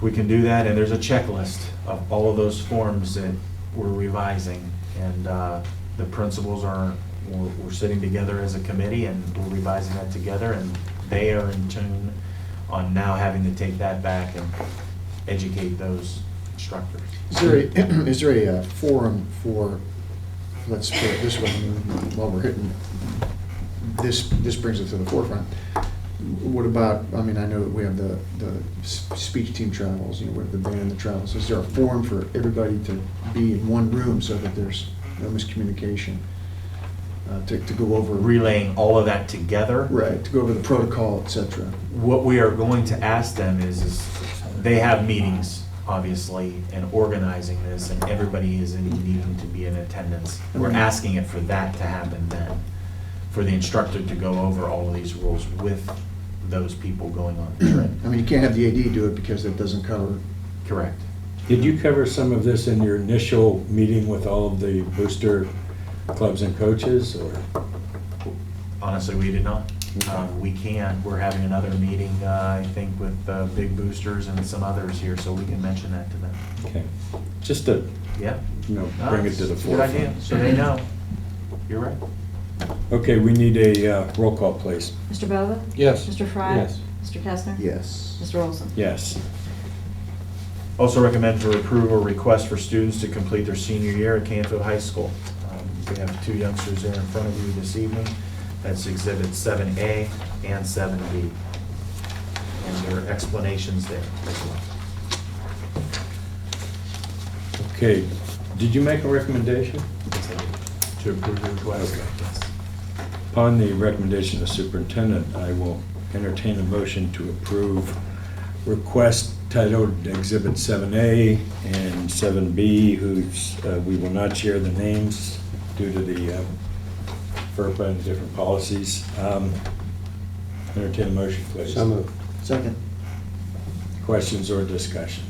Speaker 6: We can do that, and there's a checklist of all of those forms that we're revising, and the principals we're sitting together as a committee, and we're revising that together, and they are in tune on now having to take that back and educate those instructors.
Speaker 13: Is there a forum for, let's put it this way, while we're hitting, this brings it to the forefront. What about, I know that we have the speech team travels, we have the band that travels. Is there a forum for everybody to be in one room so that there's no miscommunication? To go over.
Speaker 6: Relaying all of that together.
Speaker 13: Right, to go over the protocol, et cetera.
Speaker 6: What we are going to ask them is they have meetings, obviously, and organizing this, and everybody is needing to be in attendance. We're asking it for that to happen then, for the instructor to go over all of these rules with those people going on the trip.
Speaker 13: You can't have the AD do it because it doesn't cover.
Speaker 6: Correct.
Speaker 3: Did you cover some of this in your initial meeting with all of the booster clubs and coaches, or?
Speaker 6: Honestly, we did not. We can. We're having another meeting, I think, with Big Boosters and some others here, so we can mention that to them.
Speaker 3: Okay. Just to,
Speaker 6: Yeah.
Speaker 3: bring it to the
Speaker 6: It's a good idea,
Speaker 3: forefront.
Speaker 6: so they know. You're right.
Speaker 3: Okay, we need a roll call, please.
Speaker 4: Mr. Bova?
Speaker 14: Yes.
Speaker 4: Mr. Fry?
Speaker 3: Yes.
Speaker 4: Mr. Kestner?
Speaker 13: Yes.
Speaker 4: Mr. Olson?
Speaker 3: Yes.
Speaker 6: Also recommend for approval request for students to complete their senior year at Canfield High School. We have two youngsters there in front of you this evening. That's Exhibit 7A and 7B. And there are explanations there as well.
Speaker 3: Okay, did you make a recommendation?
Speaker 6: To approve the request?
Speaker 3: Okay.
Speaker 6: Yes.
Speaker 3: Upon the recommendation of the superintendent, I will entertain a motion to approve request titled Exhibit 7A and 7B, whose we will not share the names due to the FERPA and different policies. Entertain a motion, please.
Speaker 13: So moved. Second.
Speaker 3: Questions or discussion?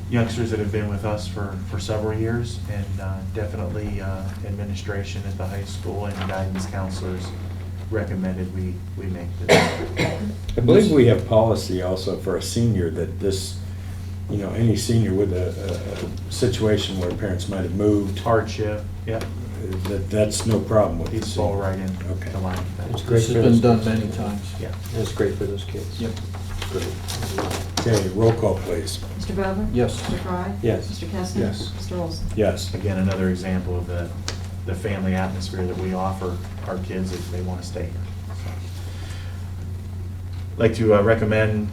Speaker 6: Youngsters that have been with us for several years, and definitely administration at the high school and guidance counselors recommended we make this.
Speaker 3: I believe we have policy also for a senior that this, any senior with a situation where parents might have moved,
Speaker 6: Hardship, yep.
Speaker 3: that's no problem with
Speaker 6: These
Speaker 3: this.
Speaker 6: fall right in
Speaker 3: Okay.
Speaker 6: the line with that.
Speaker 14: This has been done many times.
Speaker 6: Yeah.
Speaker 7: That's great for those kids.
Speaker 14: Yep.
Speaker 3: Okay, roll call, please.
Speaker 4: Mr. Bova?
Speaker 14: Yes.
Speaker 4: Mr. Fry?
Speaker 12: Yes.
Speaker 4: Mr. Kestner?
Speaker 14: Yes.
Speaker 4: Mr. Olson?
Speaker 3: Yes.
Speaker 6: Again, another example of the family atmosphere that we offer our kids if they want to stay here. So. I'd like to recommend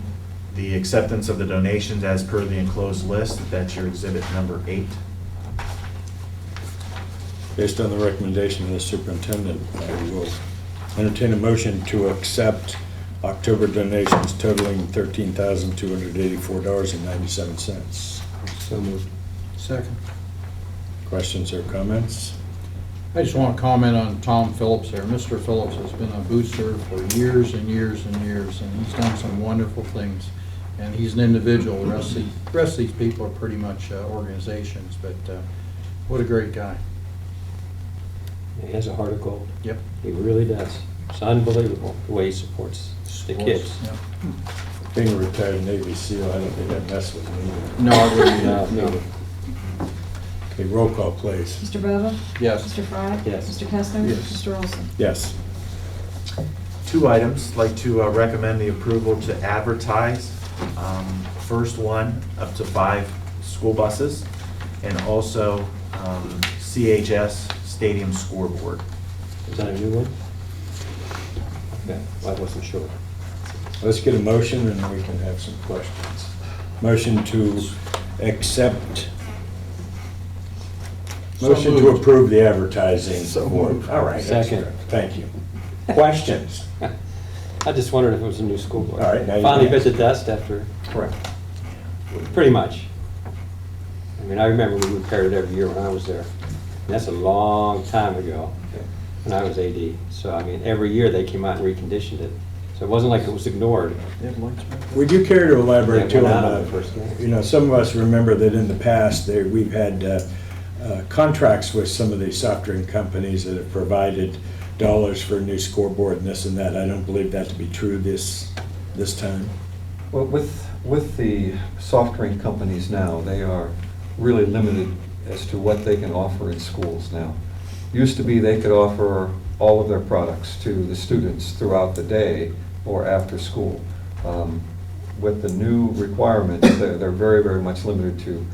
Speaker 6: the acceptance of the donations as per the enclosed list. That's your exhibit number 8.
Speaker 3: Based on the recommendation of the superintendent, I will entertain a motion to accept October donations totaling $13,284.97.
Speaker 7: So moved.
Speaker 14: Second.
Speaker 3: Questions or comments?
Speaker 14: I just want to comment on Tom Phillips there. Mr. Phillips has been a booster for years and years and years, and he's done some wonderful things. And he's an individual. The rest of these people are pretty much organizations, but what a great guy.
Speaker 12: He has a heart of gold.
Speaker 14: Yep.
Speaker 12: He really does. It's unbelievable the way he supports the kids.
Speaker 14: Yep.
Speaker 3: Being a retired Navy SEAL, I don't think I'd mess with him either.
Speaker 14: No, I wouldn't.
Speaker 12: No.
Speaker 3: Okay, roll call, please.
Speaker 4: Mr. Bova?
Speaker 14: Yes.
Speaker 4: Mr. Fry?
Speaker 12: Yes.
Speaker 4: Mr. Kestner?
Speaker 14: Yes.
Speaker 4: Mr. Olson?
Speaker 3: Yes.
Speaker 6: 2 items, I'd like to recommend the approval to advertise. First one, up to 5 school buses, and also CHS Stadium scoreboard.
Speaker 12: Is that a new one? Okay, well, I wasn't sure.
Speaker 3: Let's get a motion and we can have some questions. Motion to accept, motion to
Speaker 14: moved.
Speaker 3: approve the advertising.
Speaker 14: So moved.
Speaker 3: All right. that's
Speaker 12: Second.
Speaker 3: correct. Thank you. Questions?
Speaker 12: I just wondered if it was a new school board.
Speaker 3: All right, now you
Speaker 12: Finally
Speaker 3: can
Speaker 12: bit
Speaker 3: answer.
Speaker 12: the dust after,
Speaker 3: Correct.
Speaker 12: pretty much. I mean, I remember we repaired it every year when I was there. And that's a long time ago, when I was AD. So, I mean, every year they came out and reconditioned it. So it wasn't like it was ignored.
Speaker 3: Would you care to elaborate
Speaker 12: It
Speaker 3: too
Speaker 12: went
Speaker 3: on,
Speaker 12: out on the first game.
Speaker 3: you know, some of us remember that in the past, we've had contracts with some of the soft drink companies that have provided dollars for a new scoreboard and this and that. I don't believe that to be true this time.
Speaker 9: Well, with the soft drink companies now, they are really limited as to what they can offer in schools now. Used to be they could offer all of their products to the students throughout the day or after school. With the new requirements, they're very, very much limited to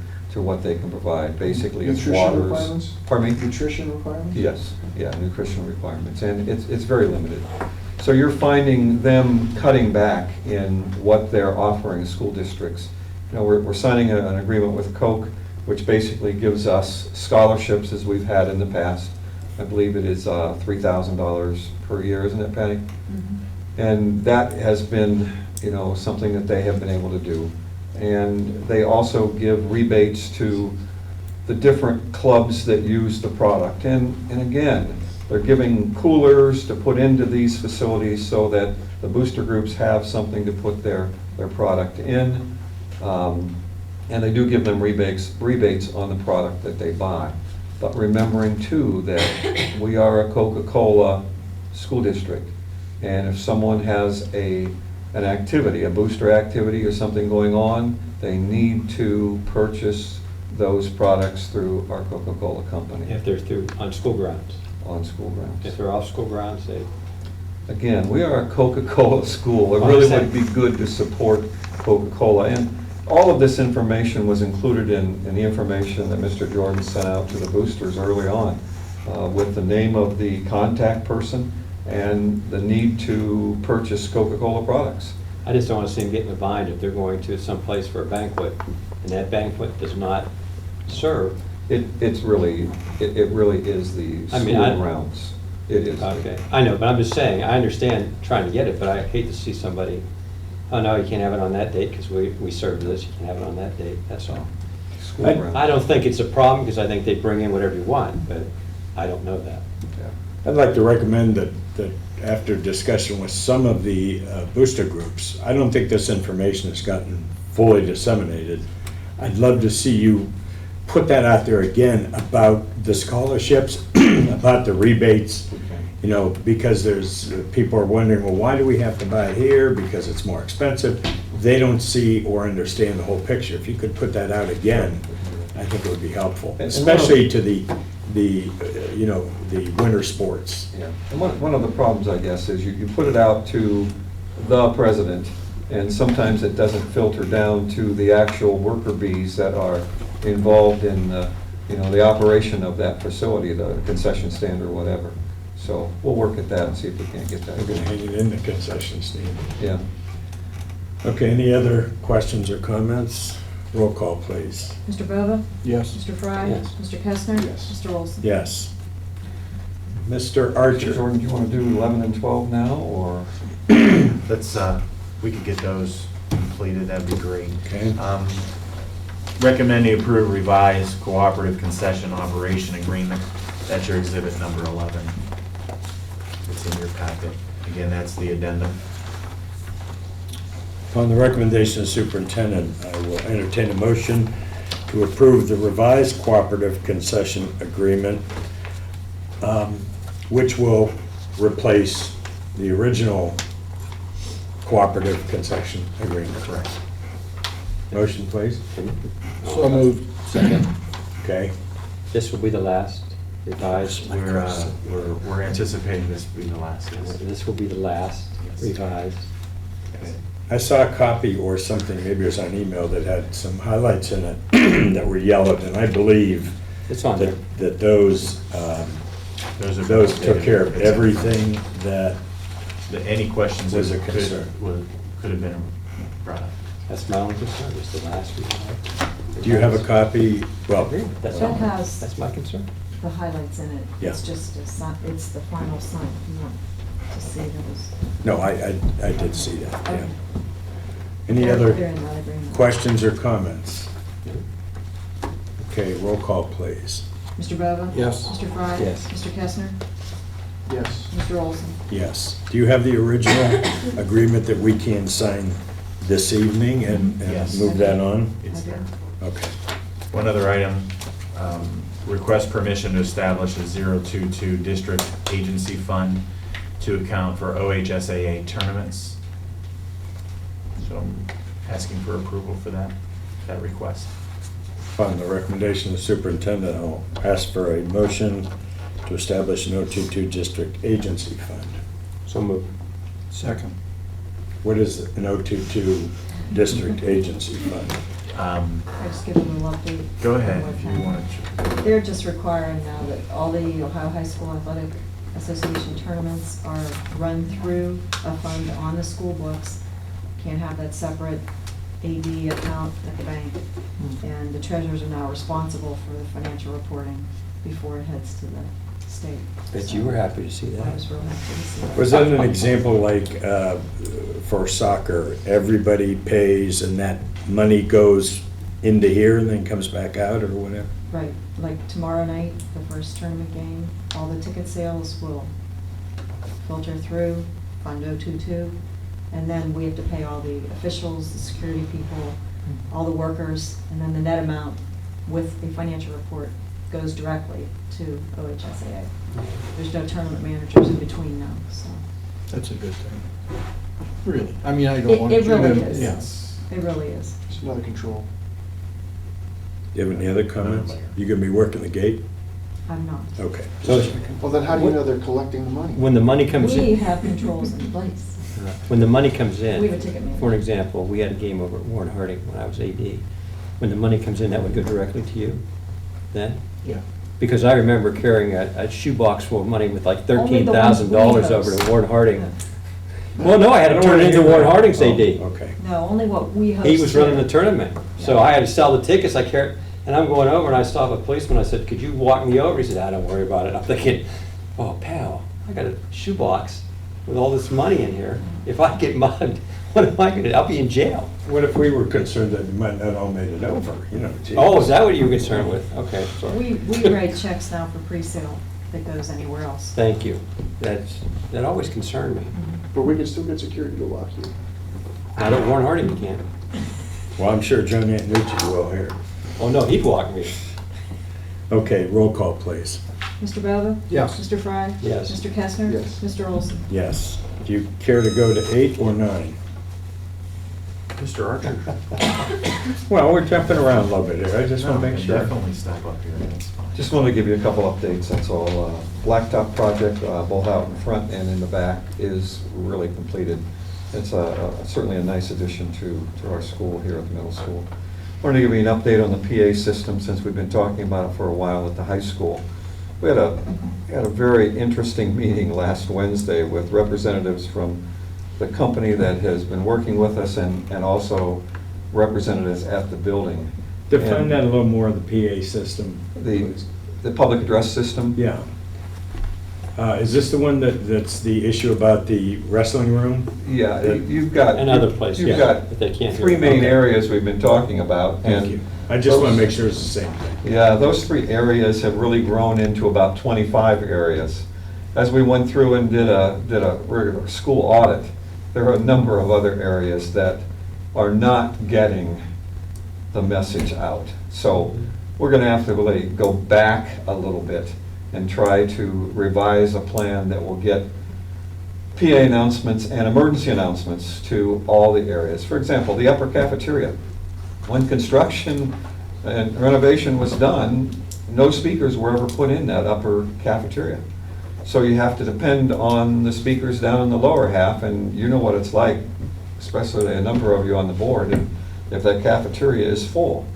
Speaker 9: what they can provide. Basically, it's
Speaker 13: Nutrition
Speaker 9: waters.
Speaker 13: requirements?
Speaker 9: Pardon me?
Speaker 13: Nutrition requirements?
Speaker 9: Yes, yeah, nutritional requirements, and it's very limited. So you're finding them cutting back in what they're offering school districts. You know, we're signing an agreement with Coke, which basically gives us scholarships as we've had in the past. I believe it is $3,000 per year, isn't it, Patty? And that has been, you know, something that they have been able to do. And they also give rebates to the different clubs that use the product. And again, they're giving coolers to put into these facilities so that the booster groups have something to put their product in. And they do give them rebates on the product that they buy. But remembering too that we are a Coca-Cola school district. And if someone has an activity, a booster activity or something going on, they need to purchase those products through our Coca-Cola company.
Speaker 12: If they're through, on school grounds.
Speaker 9: On school grounds.
Speaker 12: If they're off school grounds, they,
Speaker 9: Again, we are a Coca-Cola school. It really would be good to support Coca-Cola. And all of this information was included in the information that Mr. Jordan sent out to the boosters early on, with the name of the contact person and the need to purchase Coca-Cola products.
Speaker 12: I just don't want to see them get in a bind if they're going to some place for a banquet, and that banquet does not serve.
Speaker 9: It really is the
Speaker 12: I mean,
Speaker 9: school grounds. It is.
Speaker 12: Okay, I know, but I'm just saying, I understand trying to get it, but I hate to see somebody, oh no, you can't have it on that date because we served this, you can have it on that date, that's all.
Speaker 9: School grounds.
Speaker 12: I don't think it's a problem because I think they bring in whatever you want, but I don't know that.
Speaker 3: I'd like to recommend that after discussion with some of the booster groups, I don't think this information has gotten fully disseminated. I'd love to see you put that out there again about the scholarships, about the rebates, you know, because there's, people are wondering, well, why do we have to buy it here? Because it's more expensive. They don't see or understand the whole picture. If you could put that out again, I think it would be helpful, especially to the you know, the winter sports.
Speaker 9: Yeah, and one of the problems, I guess, is you put it out to the president, And sometimes it doesn't filter down to the actual worker bees that are involved in, the operation of that facility, the concession stand or whatever. So we'll work at that and see if we can't get that.
Speaker 3: We're gonna hang it in the concession stand.
Speaker 9: Yeah.
Speaker 3: Okay, any other questions or comments? Roll call, please.
Speaker 4: Mr. Bova?
Speaker 14: Yes.
Speaker 4: Mr. Fry?
Speaker 12: Yes.
Speaker 4: Mr. Kestner?
Speaker 1: Yes.
Speaker 4: Mr. Olson?
Speaker 3: Yes. Mr. Archer.
Speaker 9: Jordan, do you want to do 11 and 12 now, or?
Speaker 6: Let's, we could get those completed, that'd be great.
Speaker 3: Okay.
Speaker 6: Recommend the approve revised cooperative concession operation agreement. That's your exhibit number 11. It's in your packet. Again, that's the addendum.
Speaker 3: Upon the recommendation of the superintendent, I will entertain a motion to approve the revised cooperative concession agreement, which will replace the original cooperative concession agreement.
Speaker 6: Correct.
Speaker 3: Motion, please.
Speaker 14: So moved. Second.
Speaker 3: Okay.
Speaker 12: This will be the last revised.
Speaker 6: We're anticipating this being the last. Yes.
Speaker 12: This will be the last revised.
Speaker 3: I saw a copy or something, maybe it was on email, that had some highlights in it that were yellowed, and I believe
Speaker 12: It's on there.
Speaker 3: that those took care of everything that,
Speaker 6: Any questions
Speaker 3: Was
Speaker 6: that
Speaker 3: a concern.
Speaker 6: could have been brought up.
Speaker 12: That's my only concern, is the last revised.
Speaker 3: do you have a copy? Well,
Speaker 12: That's
Speaker 4: That
Speaker 12: all.
Speaker 4: has-
Speaker 12: That's my concern.
Speaker 4: The highlights in it.
Speaker 3: Yeah.
Speaker 4: It's just, it's the final sign. You want to see those.
Speaker 3: no, I did see that, yeah.
Speaker 4: Okay.
Speaker 3: Any
Speaker 4: They're
Speaker 3: other
Speaker 4: in that agreement.
Speaker 3: questions or comments? Okay, roll call, please.
Speaker 4: Mr. Bova?
Speaker 14: Yes.
Speaker 4: Mr. Fry?
Speaker 12: Yes.
Speaker 4: Mr. Kestner?
Speaker 1: Yes.
Speaker 4: Mr. Olson?
Speaker 3: Yes. Do you have the original agreement that we can sign this evening and
Speaker 6: Yes.
Speaker 3: move that on?
Speaker 6: It's there.
Speaker 3: Okay.
Speaker 6: One other item, request permission to establish a 022 district agency fund to account for OHSAA tournaments. So I'm asking for approval for that request.
Speaker 3: Upon the recommendation of the superintendent, I'll ask for a motion to establish an 022 district agency fund.
Speaker 12: So moved.
Speaker 14: Second.
Speaker 3: What is an 022 district agency fund?
Speaker 4: I just give them a little update.
Speaker 6: Go ahead
Speaker 4: on what
Speaker 6: if you
Speaker 4: happened.
Speaker 6: want to.
Speaker 4: They're just requiring now that all the Ohio High School Athletic Association tournaments are run through a fund on the school books. Can't have that separate AD account at the bank. And the treasurers are now responsible for the financial reporting before it heads to the state.
Speaker 12: Bet you were happy to see
Speaker 4: I
Speaker 12: that.
Speaker 4: was real happy to see that.
Speaker 3: Was that an example like for soccer, everybody pays and that money goes into here and then comes back out or whatever?
Speaker 4: Right, like tomorrow night, the first tournament game, all the ticket sales will filter through Fund 022, and then we have to pay all the officials, the security people, all the workers, and then the net amount with a financial report goes directly to OHSAA. There's no tournament managers in between now, so.
Speaker 14: That's a good thing. Really. I mean, I
Speaker 4: It-
Speaker 14: don't want
Speaker 4: it
Speaker 14: you
Speaker 4: really
Speaker 14: to.
Speaker 4: is.
Speaker 14: Yes.
Speaker 4: It really is.
Speaker 1: It's another control.
Speaker 3: Do you have any other comments? You gonna be working the gate?
Speaker 4: I'm not.
Speaker 3: Okay.
Speaker 1: Well, then how do you know they're collecting the money?
Speaker 12: When the money comes
Speaker 4: We
Speaker 12: in,
Speaker 4: have controls in place.
Speaker 12: when the money comes in.
Speaker 4: We have a ticket manager.
Speaker 12: For an example, we had a game over at Warren Harding when I was AD. When the money comes in, that would go directly to you then?
Speaker 14: Yeah.
Speaker 12: Because I remember carrying a shoebox full of money with like
Speaker 4: Only the ones we
Speaker 12: $13,000 over
Speaker 4: host.
Speaker 12: to Warren Harding.
Speaker 4: Yeah.
Speaker 12: Well, no, I had to turn it into Warren Harding's AD.
Speaker 3: Okay.
Speaker 4: No, only what we host.
Speaker 12: He was running
Speaker 4: here.
Speaker 12: the tournament, so I had to sell the tickets. I carried, and I'm going over, and I stop a policeman. I said, "Could you walk me over?" He said, "Don't worry about it." I'm thinking, "Oh, pal, I got a shoebox with all this money in here. If I get mugged, what am I gonna? I'll be in jail."
Speaker 3: What if we were concerned that you might not all made it over, you know? geez.
Speaker 12: Oh, is that what you were concerned with? Okay, sorry.
Speaker 4: We write checks now for pre-sale that goes anywhere else.
Speaker 12: Thank you. That always concerned me.
Speaker 1: But we can still get security to lock you.
Speaker 12: Not at Warren Harding, you can't.
Speaker 3: Well, I'm sure Joe Antonucci will here.
Speaker 12: Oh, no, he'd walk me.
Speaker 3: Okay, roll call, please.
Speaker 4: Mr. Bova?
Speaker 14: Yes.
Speaker 4: Mr. Fry?
Speaker 12: Yes.
Speaker 4: Mr. Kestner?
Speaker 1: Yes.
Speaker 4: Mr. Olson?
Speaker 3: Yes. Do you care to go to 8 or 9?
Speaker 6: Mr. Archer?
Speaker 3: Well, we're jumping around a little bit here. I just want to make sure.
Speaker 6: Definitely step up here, that's fine.
Speaker 9: Just wanted to give you a couple updates, that's all. Blacktop project, both out in front and in the back, is really completed. it's certainly a nice addition to our school here at the middle school. I wanted to give you an update on the PA system since we've been talking about it for a while at the high school. We had a very interesting meeting last Wednesday with representatives from the company that has been working with us and also representatives at the building.
Speaker 3: Define
Speaker 9: And
Speaker 3: that a little more, the PA system.
Speaker 9: the public address system.
Speaker 3: Yeah. Is this the one that's the issue about the wrestling room?
Speaker 9: Yeah, you've got.
Speaker 12: And other places,
Speaker 9: You've
Speaker 12: yeah,
Speaker 9: got
Speaker 12: but they can't hear
Speaker 9: three
Speaker 12: it.
Speaker 9: main
Speaker 12: Okay.
Speaker 9: areas we've been talking about.
Speaker 3: Thank
Speaker 9: and
Speaker 3: you. I just want to
Speaker 9: those-
Speaker 3: make sure it's the same thing.
Speaker 9: Yeah, those 3 areas have really grown into about 25 areas. As we went through and did a regular school audit, there are a number of other areas that are not getting the message out. So we're going to have to really go back a little bit and try to revise a plan that will get PA announcements and emergency announcements to all the areas. For example, the upper cafeteria. When construction and renovation was done, no speakers were ever put in that upper cafeteria. So you have to depend on the speakers down in the lower half, and you know what it's like, especially a number of you on the board, if that cafeteria is full.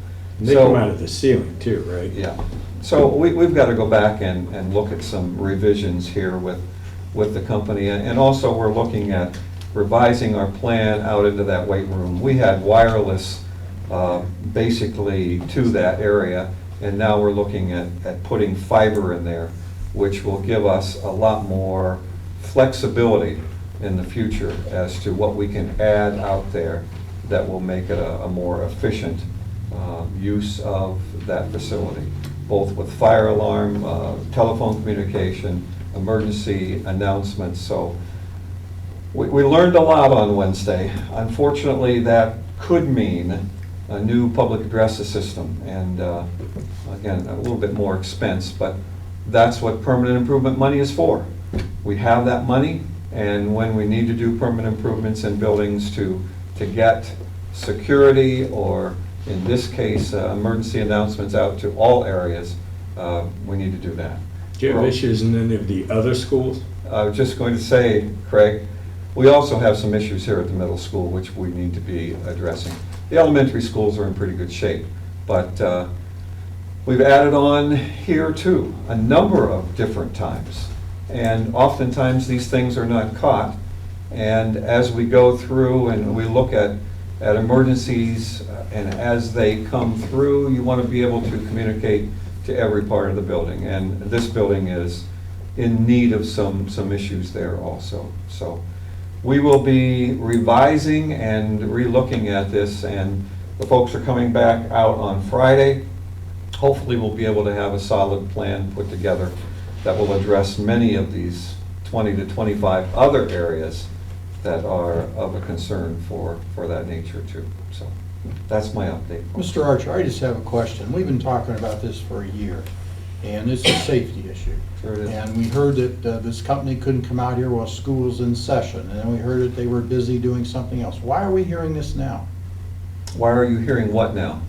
Speaker 3: And they
Speaker 9: So-
Speaker 3: come out of the ceiling too, right?
Speaker 9: Yeah. So we've got to go back and look at some revisions here with the company. And also, we're looking at revising our plan out into that weight room. We had wireless basically to that area, and now we're looking at putting fiber in there, which will give us a lot more flexibility in the future as to what we can add out there that will make it a more efficient use of that facility, both with fire alarm, telephone communication, emergency announcements. So we learned a lot on Wednesday. Unfortunately, that could mean a new public address system, and again, a little bit more expense, but that's what permanent improvement money is for. We have that money, and when we need to do permanent improvements in buildings to get security, or in this case, emergency announcements out to all areas, we need to do that.
Speaker 3: Do you have issues in any of the other schools?
Speaker 9: I was just going to say, Craig, we also have some issues here at the middle school which we need to be addressing. The elementary schools are in pretty good shape, but we've added on here too, a number of different times. And oftentimes these things are not caught. And as we go through and we look at emergencies, and as they come through, you want to be able to communicate to every part of the building. And this building is in need of some issues there also. So we will be revising and re-looking at this, and the folks are coming back out on Friday. Hopefully we'll be able to have a solid plan put together that will address many of these 20 to 25 other areas that are of a concern for that nature too. So that's my update.
Speaker 14: Mr. Archer, I just have a question. We've been talking about this for a year, and it's a safety issue.
Speaker 9: Sure it is.
Speaker 14: And we heard that this company couldn't come out here while school was in session, and then we heard that they were busy doing something else. Why are we hearing this now?
Speaker 9: Why are you hearing what now?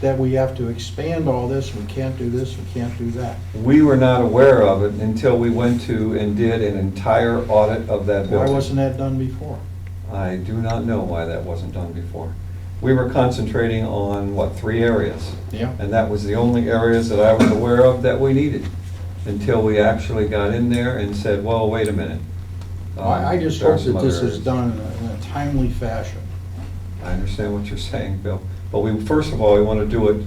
Speaker 14: That we have to expand all this, we can't do this, we can't do that.
Speaker 9: We were not aware of it until we went to and did an entire audit of that
Speaker 14: Why
Speaker 9: building.
Speaker 14: wasn't that done before?
Speaker 9: I do not know why that wasn't done before. We were concentrating on, 3 areas?
Speaker 14: Yeah.
Speaker 9: And that was the only areas that I was aware of that we needed, until we actually got in there and said, well, wait a minute.
Speaker 14: I just
Speaker 9: There are
Speaker 14: hope
Speaker 9: some
Speaker 14: that
Speaker 9: other
Speaker 14: this is
Speaker 9: areas.
Speaker 14: done in a timely fashion.
Speaker 9: I understand what you're saying, Bill. But first of all, we want to do it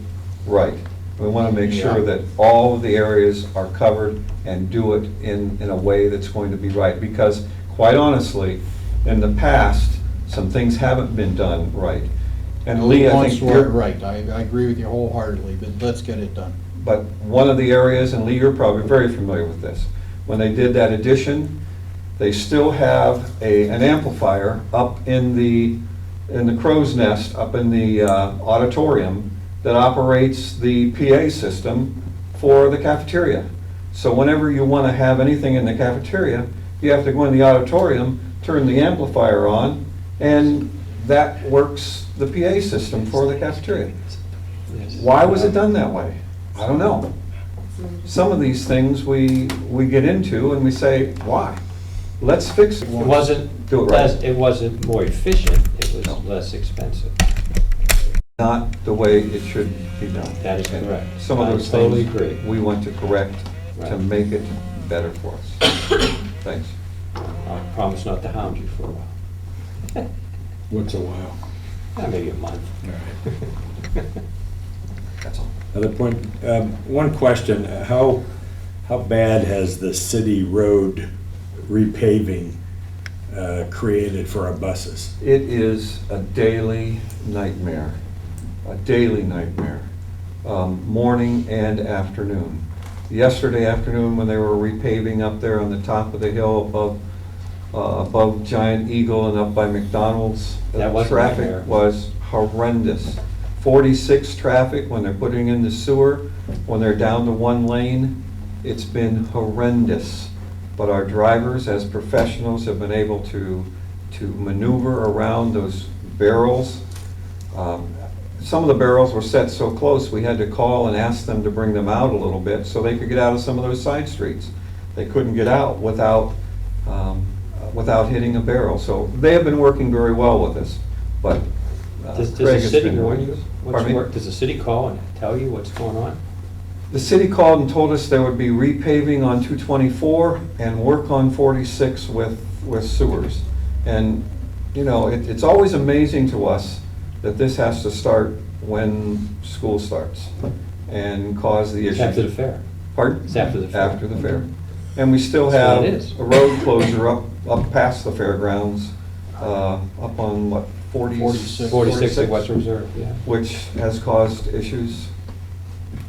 Speaker 9: right. We want to make sure
Speaker 14: Yeah.
Speaker 9: that all of the areas are covered and do it in a way that's going to be right. Because quite honestly, in the past, some things haven't been done right. And Lee, I
Speaker 14: Points
Speaker 9: think
Speaker 14: weren't
Speaker 9: you're
Speaker 14: right. I agree with you wholeheartedly, but let's get it done.
Speaker 9: But one of the areas, and Lee, you're probably very familiar with this, when they did that addition, they still have an amplifier up in the crow's nest, up in the auditorium, that operates the PA system for the cafeteria. So whenever you want to have anything in the cafeteria, you have to go in the auditorium, turn the amplifier on, and that works the PA system for the cafeteria. Why was it done that way? I don't know. Some of these things we get into and we say, why?
Speaker 7: let's fix it.
Speaker 12: It wasn't,
Speaker 7: Do it right.
Speaker 12: it wasn't more efficient, it was less expensive.
Speaker 7: Not the way it should be done.
Speaker 12: That is
Speaker 7: And
Speaker 12: correct.
Speaker 7: Some of
Speaker 12: I
Speaker 7: those
Speaker 12: totally
Speaker 7: things
Speaker 12: agree.
Speaker 7: we want to correct to
Speaker 12: Right.
Speaker 7: make it better for us. Thanks.
Speaker 12: I promise not to hound you for a while.
Speaker 3: What's a while?
Speaker 12: Maybe a month.
Speaker 3: All right.
Speaker 7: That's all.
Speaker 3: Other point, one question, how bad has the city road repaving created for our buses?
Speaker 7: It is a daily nightmare, morning and afternoon. Yesterday afternoon, when they were repaving up there on the top of the hill above Giant Eagle and up by McDonald's,
Speaker 12: That was a
Speaker 7: traffic
Speaker 12: nightmare.
Speaker 7: was horrendous. 46 traffic when they're putting in the sewer, when they're down to one lane, it's been horrendous. But our drivers, as professionals, have been able to maneuver around those barrels. Some of the barrels were set so close, we had to call and ask them to bring them out a little bit so they could get out of some of those side streets. They couldn't get out without hitting a barrel. So they have been working very well with us, but
Speaker 12: Does
Speaker 7: Craig
Speaker 12: the
Speaker 7: has
Speaker 12: city
Speaker 7: been
Speaker 12: warn
Speaker 7: doing
Speaker 12: you?
Speaker 7: this.
Speaker 12: What's
Speaker 7: Pardon me?
Speaker 12: work? Does the city call and tell you what's going on?
Speaker 7: The city called and told us there would be repaving on 224 and work on 46 with sewers. And, you know, it's always amazing to us that this has to start when school starts and cause the
Speaker 12: It's
Speaker 7: issue.
Speaker 12: after the fair.
Speaker 7: Pardon?
Speaker 12: It's after the fair.
Speaker 7: After the fair. And we still
Speaker 12: That's
Speaker 7: have
Speaker 12: what it is.
Speaker 7: a road closure up past the fairgrounds, up on what,
Speaker 12: 46 at West Reserve, yeah.
Speaker 7: which has caused issues.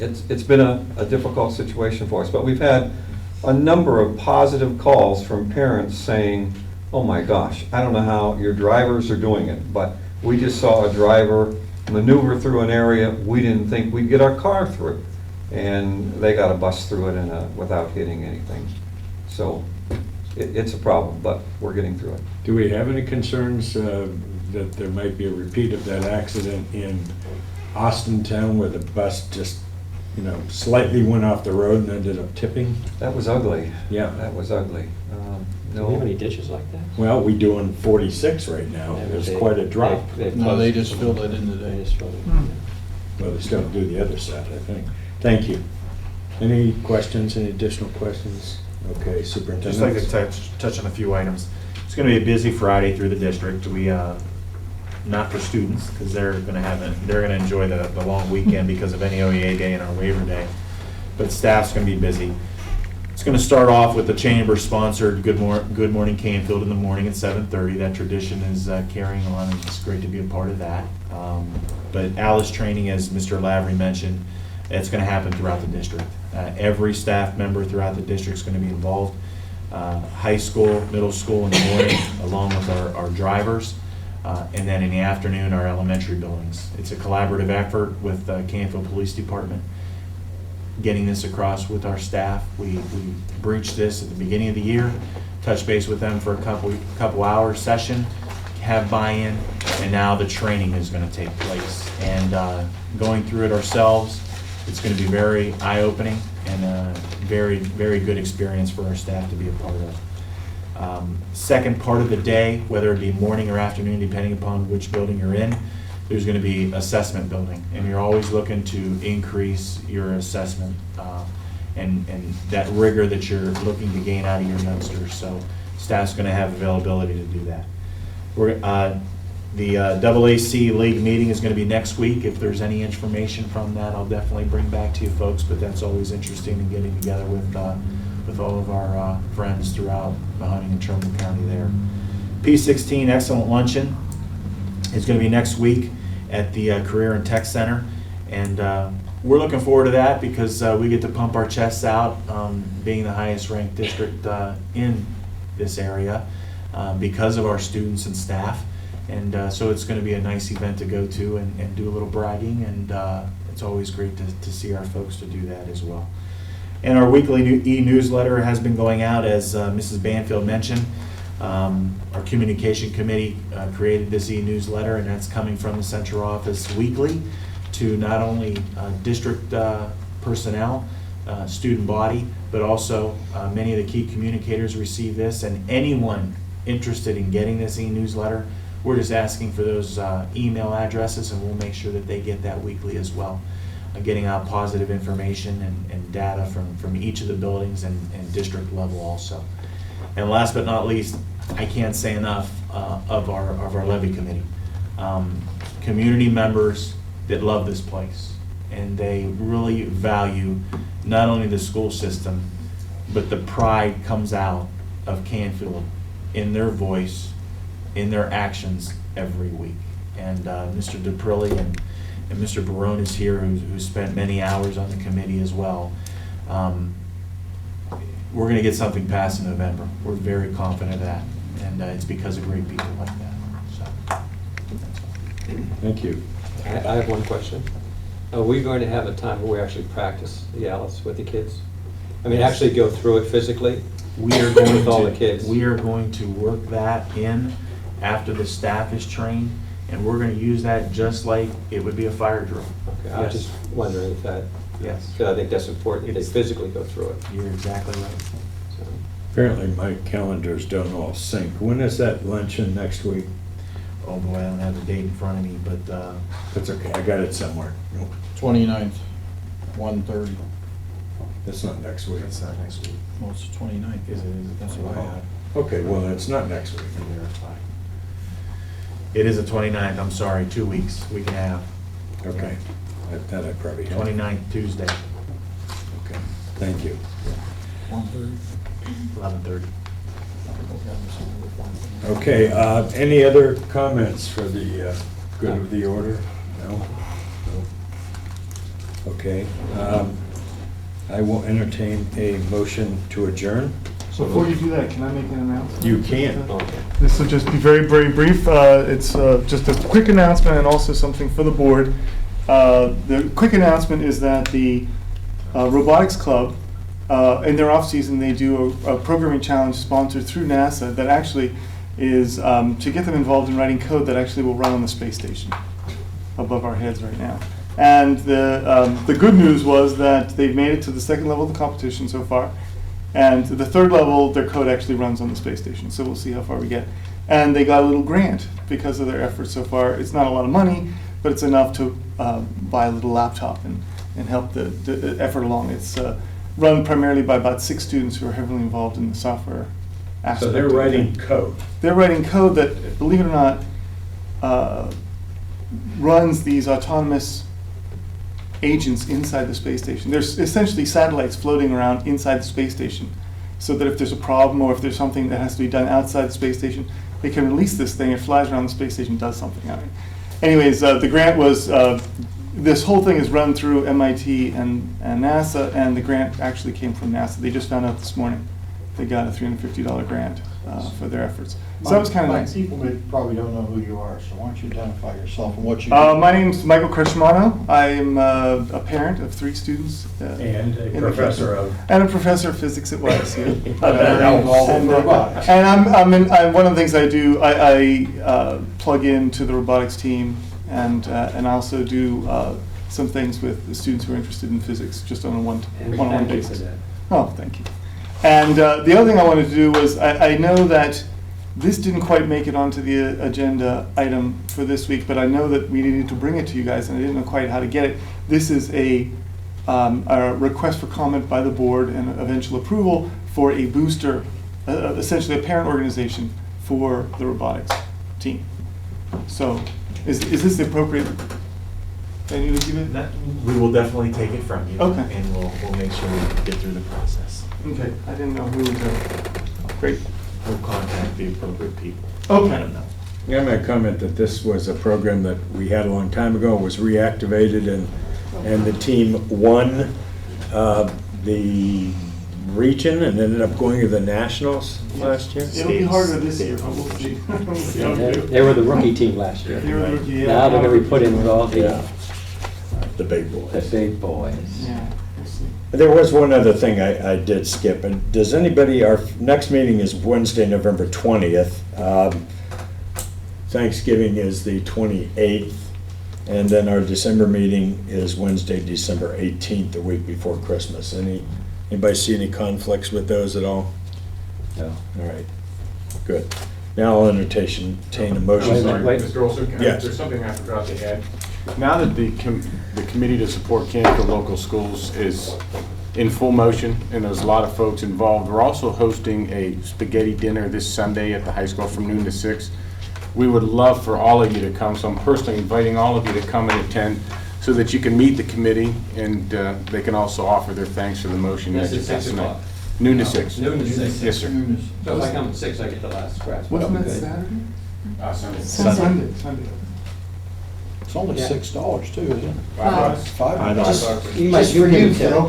Speaker 7: It's been a difficult situation for us, but we've had a number of positive calls from parents saying, oh my gosh, I don't know how your drivers are doing it, but we just saw a driver maneuver through an area we didn't think we'd get our car through. And they got a bus through it without hitting anything. So it's a problem, but we're getting through it.
Speaker 3: Do we have any concerns that there might be a repeat of that accident in Austintown where the bus just, slightly went off the road and ended up tipping?
Speaker 7: That was ugly.
Speaker 3: Yeah.
Speaker 7: That was ugly.
Speaker 12: Do we have any ditches like that?
Speaker 3: Well, we doing 46 right now.
Speaker 12: Yeah, but
Speaker 3: There's
Speaker 12: they-
Speaker 3: quite a drop.
Speaker 14: No, they just filled it in
Speaker 12: They
Speaker 14: today.
Speaker 12: just filled it.
Speaker 3: Well, they still do the other side, I think. Thank you. Any questions, any additional questions? Okay, Superintendent.
Speaker 6: Just like to touch on a few items. It's going to be a busy Friday through the district. We, not for students, because they're going to enjoy the long weekend because of NEOEA Day and our waiver day. But staff's going to be busy. It's going to start off with the chamber-sponsored Good Morning Canfield in the morning at 7:30. That tradition is carrying on, and it's great to be a part of that. But Alice training, as Mr. Lavery mentioned, it's going to happen throughout the district. Every staff member throughout the district is going to be involved. High school, middle school in the morning, along with our drivers. And then in the afternoon, our elementary buildings. It's a collaborative effort with Canfield Police Department. Getting this across with our staff. We breached this at the beginning of the year, touched base with them for a couple hour session, have buy-in, and now the training is going to take place. And going through it ourselves, it's going to be very eye-opening and a very, very good experience for our staff to be a part of. Second part of the day, whether it be morning or afternoon, depending upon which building you're in, there's going to be assessment building, and you're always looking to increase your assessment and that rigor that you're looking to gain out of your youngsters. So staff's going to have availability to do that. The AAC League meeting is going to be next week. If there's any information from that, I'll definitely bring back to you folks, but that's always interesting in getting together with all of our friends throughout Mahoning and Trumbull County there. P16 Excellent Luncheon is going to be next week at the Career and Tech Center, and we're looking forward to that because we get to pump our chests out, being the highest ranked district in this area because of our students and staff. And so it's going to be a nice event to go to and do a little bragging, and it's always great to see our folks to do that as well. And our weekly e-newsletter has been going out, as Mrs. Banfield mentioned. Our communication committee created this e-newsletter, and that's coming from the central office weekly to not only district personnel, student body, but also many of the key communicators receive this, and anyone interested in getting this e-newsletter, we're just asking for those email addresses, and we'll make sure that they get that weekly as well. Getting out positive information and data from each of the buildings and district level also. And last but not least, I can't say enough of our levy committee. Community members that love this place, and they really value not only the school system, but the pride comes out of Canfield in their voice, in their actions every week. And Mr. DePrilli and Mr. Barone is here, who spent many hours on the committee as well. We're going to get something passed in November. We're very confident of that, and it's because of great people like that. So,
Speaker 12: Thank you. I have one question. Are we going to have a time where we actually practice the Alice with the kids? I mean, actually go through it physically?
Speaker 6: We are going
Speaker 12: with all
Speaker 6: to,
Speaker 12: the kids.
Speaker 6: We are going to work that in after the staff is trained, and we're going to use that just like it would be a fire drill.
Speaker 12: Okay, I was just wondering if that,
Speaker 6: Yes.
Speaker 12: because I think that's important, they physically go through it.
Speaker 6: You're exactly right.
Speaker 12: So,
Speaker 5: Apparently my calendars don't all sync. When is that luncheon next week?
Speaker 6: Oh boy, I don't have the date in front of me, but
Speaker 5: That's okay, I got it somewhere. Nope,
Speaker 14: 29th, 1:30.
Speaker 5: that's not next week.
Speaker 6: it's not next week.
Speaker 14: Well, it's the 29th.
Speaker 6: Is it?
Speaker 14: That's what I had.
Speaker 5: Okay, well, it's not next week.
Speaker 6: Verify. It is the 29th, I'm sorry, 2 weeks, week and a half.
Speaker 5: Okay, that I probably have.
Speaker 6: 29th, Tuesday,
Speaker 5: Okay, thank you.
Speaker 14: 1:30.
Speaker 6: 11:30.
Speaker 5: Okay, any other comments for the good of the order? No? No. Okay, I will entertain a motion to adjourn.
Speaker 15: So before you do that, can I make an announcement?
Speaker 5: You can.
Speaker 15: This will just be very, very brief. It's just a quick announcement and also something for the board. The quick announcement is that the Robotics Club, in their off-season, they do a programming challenge sponsored through NASA that actually is to get them involved in writing code that actually will run on the space station above our heads right now. And the good news was that they've made it to the second level of the competition so far. And the third level, their code actually runs on the space station, so we'll see how far we get. And they got a little grant because of their efforts so far. It's not a lot of money, but it's enough to buy a little laptop and help the effort along. It's run primarily by about 6 students who are heavily involved in the software aspect.
Speaker 5: So they're
Speaker 15: of it.
Speaker 5: writing code.
Speaker 15: They're writing code that, believe it or not, runs these autonomous agents inside the space station. There's essentially satellites floating around inside the space station, so that if there's a problem or if there's something that has to be done outside the space station, they can release this thing, it flies around the space station, does something. I mean, anyways, the grant was, this whole thing is run through MIT and NASA, and the grant actually came from NASA. They just found out this morning they got a $350 grant for their efforts. So that was kind of nice.
Speaker 14: People that probably don't know who you are, so why don't you identify yourself and what you do?
Speaker 15: My name's Michael Krishmano. I am a parent of 3 students.
Speaker 5: And a
Speaker 15: in the
Speaker 5: professor
Speaker 15: program.
Speaker 5: of...
Speaker 15: And a professor of physics at YSU.
Speaker 5: That helps.
Speaker 15: And I'm one of the things I do, I plug into the robotics team, and also do some things with the students who are interested in physics, just on a one-on-one basis. Oh, thank you. And the other thing I wanted to do was, I know that this didn't quite make it onto the agenda item for this week, but I know that we needed to bring it to you guys, and I didn't know quite how to get it. This is a request for comment by the board and eventual approval for a booster, essentially a parent organization for the robotics team. So, is this the appropriate venue to give it?
Speaker 6: We will definitely take it from you.
Speaker 15: Okay.
Speaker 6: And we'll make sure we get through the process.
Speaker 15: Okay, I didn't know who was great.
Speaker 6: We'll contact the appropriate people.
Speaker 15: Okay.
Speaker 6: Let them know.
Speaker 5: Yeah, I'm gonna comment that this was a program that we had a long time ago, was reactivated, and the team won the region and ended up going to the nationals last year.
Speaker 15: It'll be harder this year, but we'll see. We'll see how we do.
Speaker 12: They were the rookie team last year.
Speaker 15: They were the rookie, yeah.
Speaker 12: Now they're going to be put in with all the
Speaker 5: The big boys.
Speaker 12: big boys.
Speaker 15: Yeah, we'll see.
Speaker 5: There was one other thing I did skip, and does anybody, our next meeting is Wednesday, November 20th. Thanksgiving is the 28th, and then our December meeting is Wednesday, December 18th, the week before Christmas.
Speaker 3: Anybody see any conflicts with those at all?
Speaker 12: No.
Speaker 3: All right, good. Now I'll entertain a motion.
Speaker 11: Mr. Olson,
Speaker 3: Yes.
Speaker 11: there's something I forgot to add. Now that the committee to support Canfield local schools is in full motion, and there's a lot of folks involved, we're also hosting a spaghetti dinner this Sunday at the high school from noon to 6. We would love for all of you to come, so I'm personally inviting all of you to come and attend so that you can meet the committee, and they can also offer their thanks for the motion that you passed tonight. Noon to 6.
Speaker 12: Noon to 6.
Speaker 11: Yes, sir.
Speaker 12: So if I come at 6, I get the last scratch.
Speaker 15: Wasn't that
Speaker 12: Good.
Speaker 15: Saturday?
Speaker 11: Sunday.
Speaker 15: Sunday.
Speaker 14: It's only $6 too, isn't it?
Speaker 12: $5. You might forget it, Tim.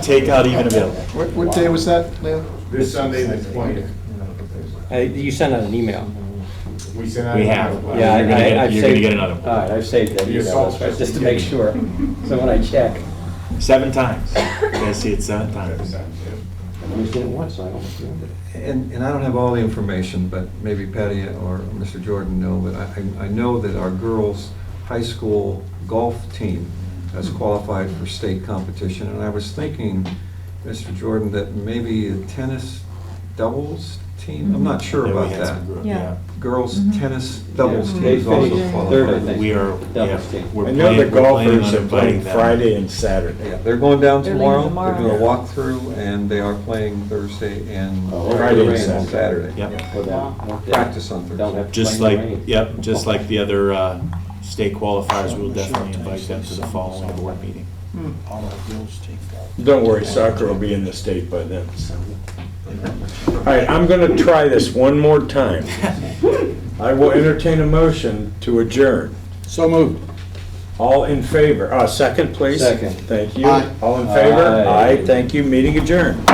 Speaker 6: Take out even available.
Speaker 13: What day was that, Leo?
Speaker 11: This Sunday, the 20th.
Speaker 12: You sent out an email.
Speaker 11: We sent out.
Speaker 6: We have.
Speaker 12: Yeah,
Speaker 6: You're gonna get-
Speaker 12: I've
Speaker 6: you're gonna
Speaker 12: saved-
Speaker 6: get another one.
Speaker 12: All right, I've saved that
Speaker 11: The
Speaker 12: email,
Speaker 11: assault
Speaker 12: that's right, just to make sure. So when I check.
Speaker 6: 7 times. You gotta see it 7 times.
Speaker 12: I only did it once, so I almost remembered it.
Speaker 9: And I don't have all the information, but maybe Patty or Mr. Jordan know, but I know that our girls' high school golf team has qualified for state competition, and I was thinking, Mr. Jordan, that maybe a tennis doubles team, I'm not sure
Speaker 6: Yeah, we
Speaker 9: about
Speaker 6: had
Speaker 9: that.
Speaker 6: some group,
Speaker 4: Yeah.
Speaker 9: Girls' tennis doubles
Speaker 12: Yeah.
Speaker 9: team is
Speaker 12: They
Speaker 9: also
Speaker 12: finished
Speaker 9: qualified.
Speaker 12: third, I think.
Speaker 6: We are, yeah,
Speaker 12: Doubles team.
Speaker 6: we're
Speaker 3: I know the
Speaker 6: planning
Speaker 3: golfers
Speaker 6: on
Speaker 3: are
Speaker 6: inviting
Speaker 3: playing
Speaker 6: them.
Speaker 3: Friday and Saturday.
Speaker 9: Yeah, they're going down
Speaker 4: They're
Speaker 9: tomorrow,
Speaker 4: leaving tomorrow.
Speaker 9: they're doing a walkthrough, and they are playing Thursday and
Speaker 3: Friday and
Speaker 9: Saturday.
Speaker 6: Yep.
Speaker 12: Well, then, they
Speaker 9: Practice on
Speaker 12: Don't
Speaker 9: Thursday.
Speaker 12: have to
Speaker 6: Just
Speaker 12: play in
Speaker 6: like,
Speaker 12: the rain.
Speaker 6: yep, just like the other state qualifiers, we'll definitely invite them to the following board meeting.
Speaker 14: All our girls team.
Speaker 3: Don't worry, soccer will be in the state by then. So. All right, I'm going to try this one more time. I will entertain a motion to adjourn.
Speaker 14: So moved.
Speaker 3: All in favor? Second, please.
Speaker 12: Second.
Speaker 3: Thank you.
Speaker 13: Aye.
Speaker 3: All in favor?
Speaker 12: Aye.
Speaker 3: Aye. Thank you. Meeting adjourned.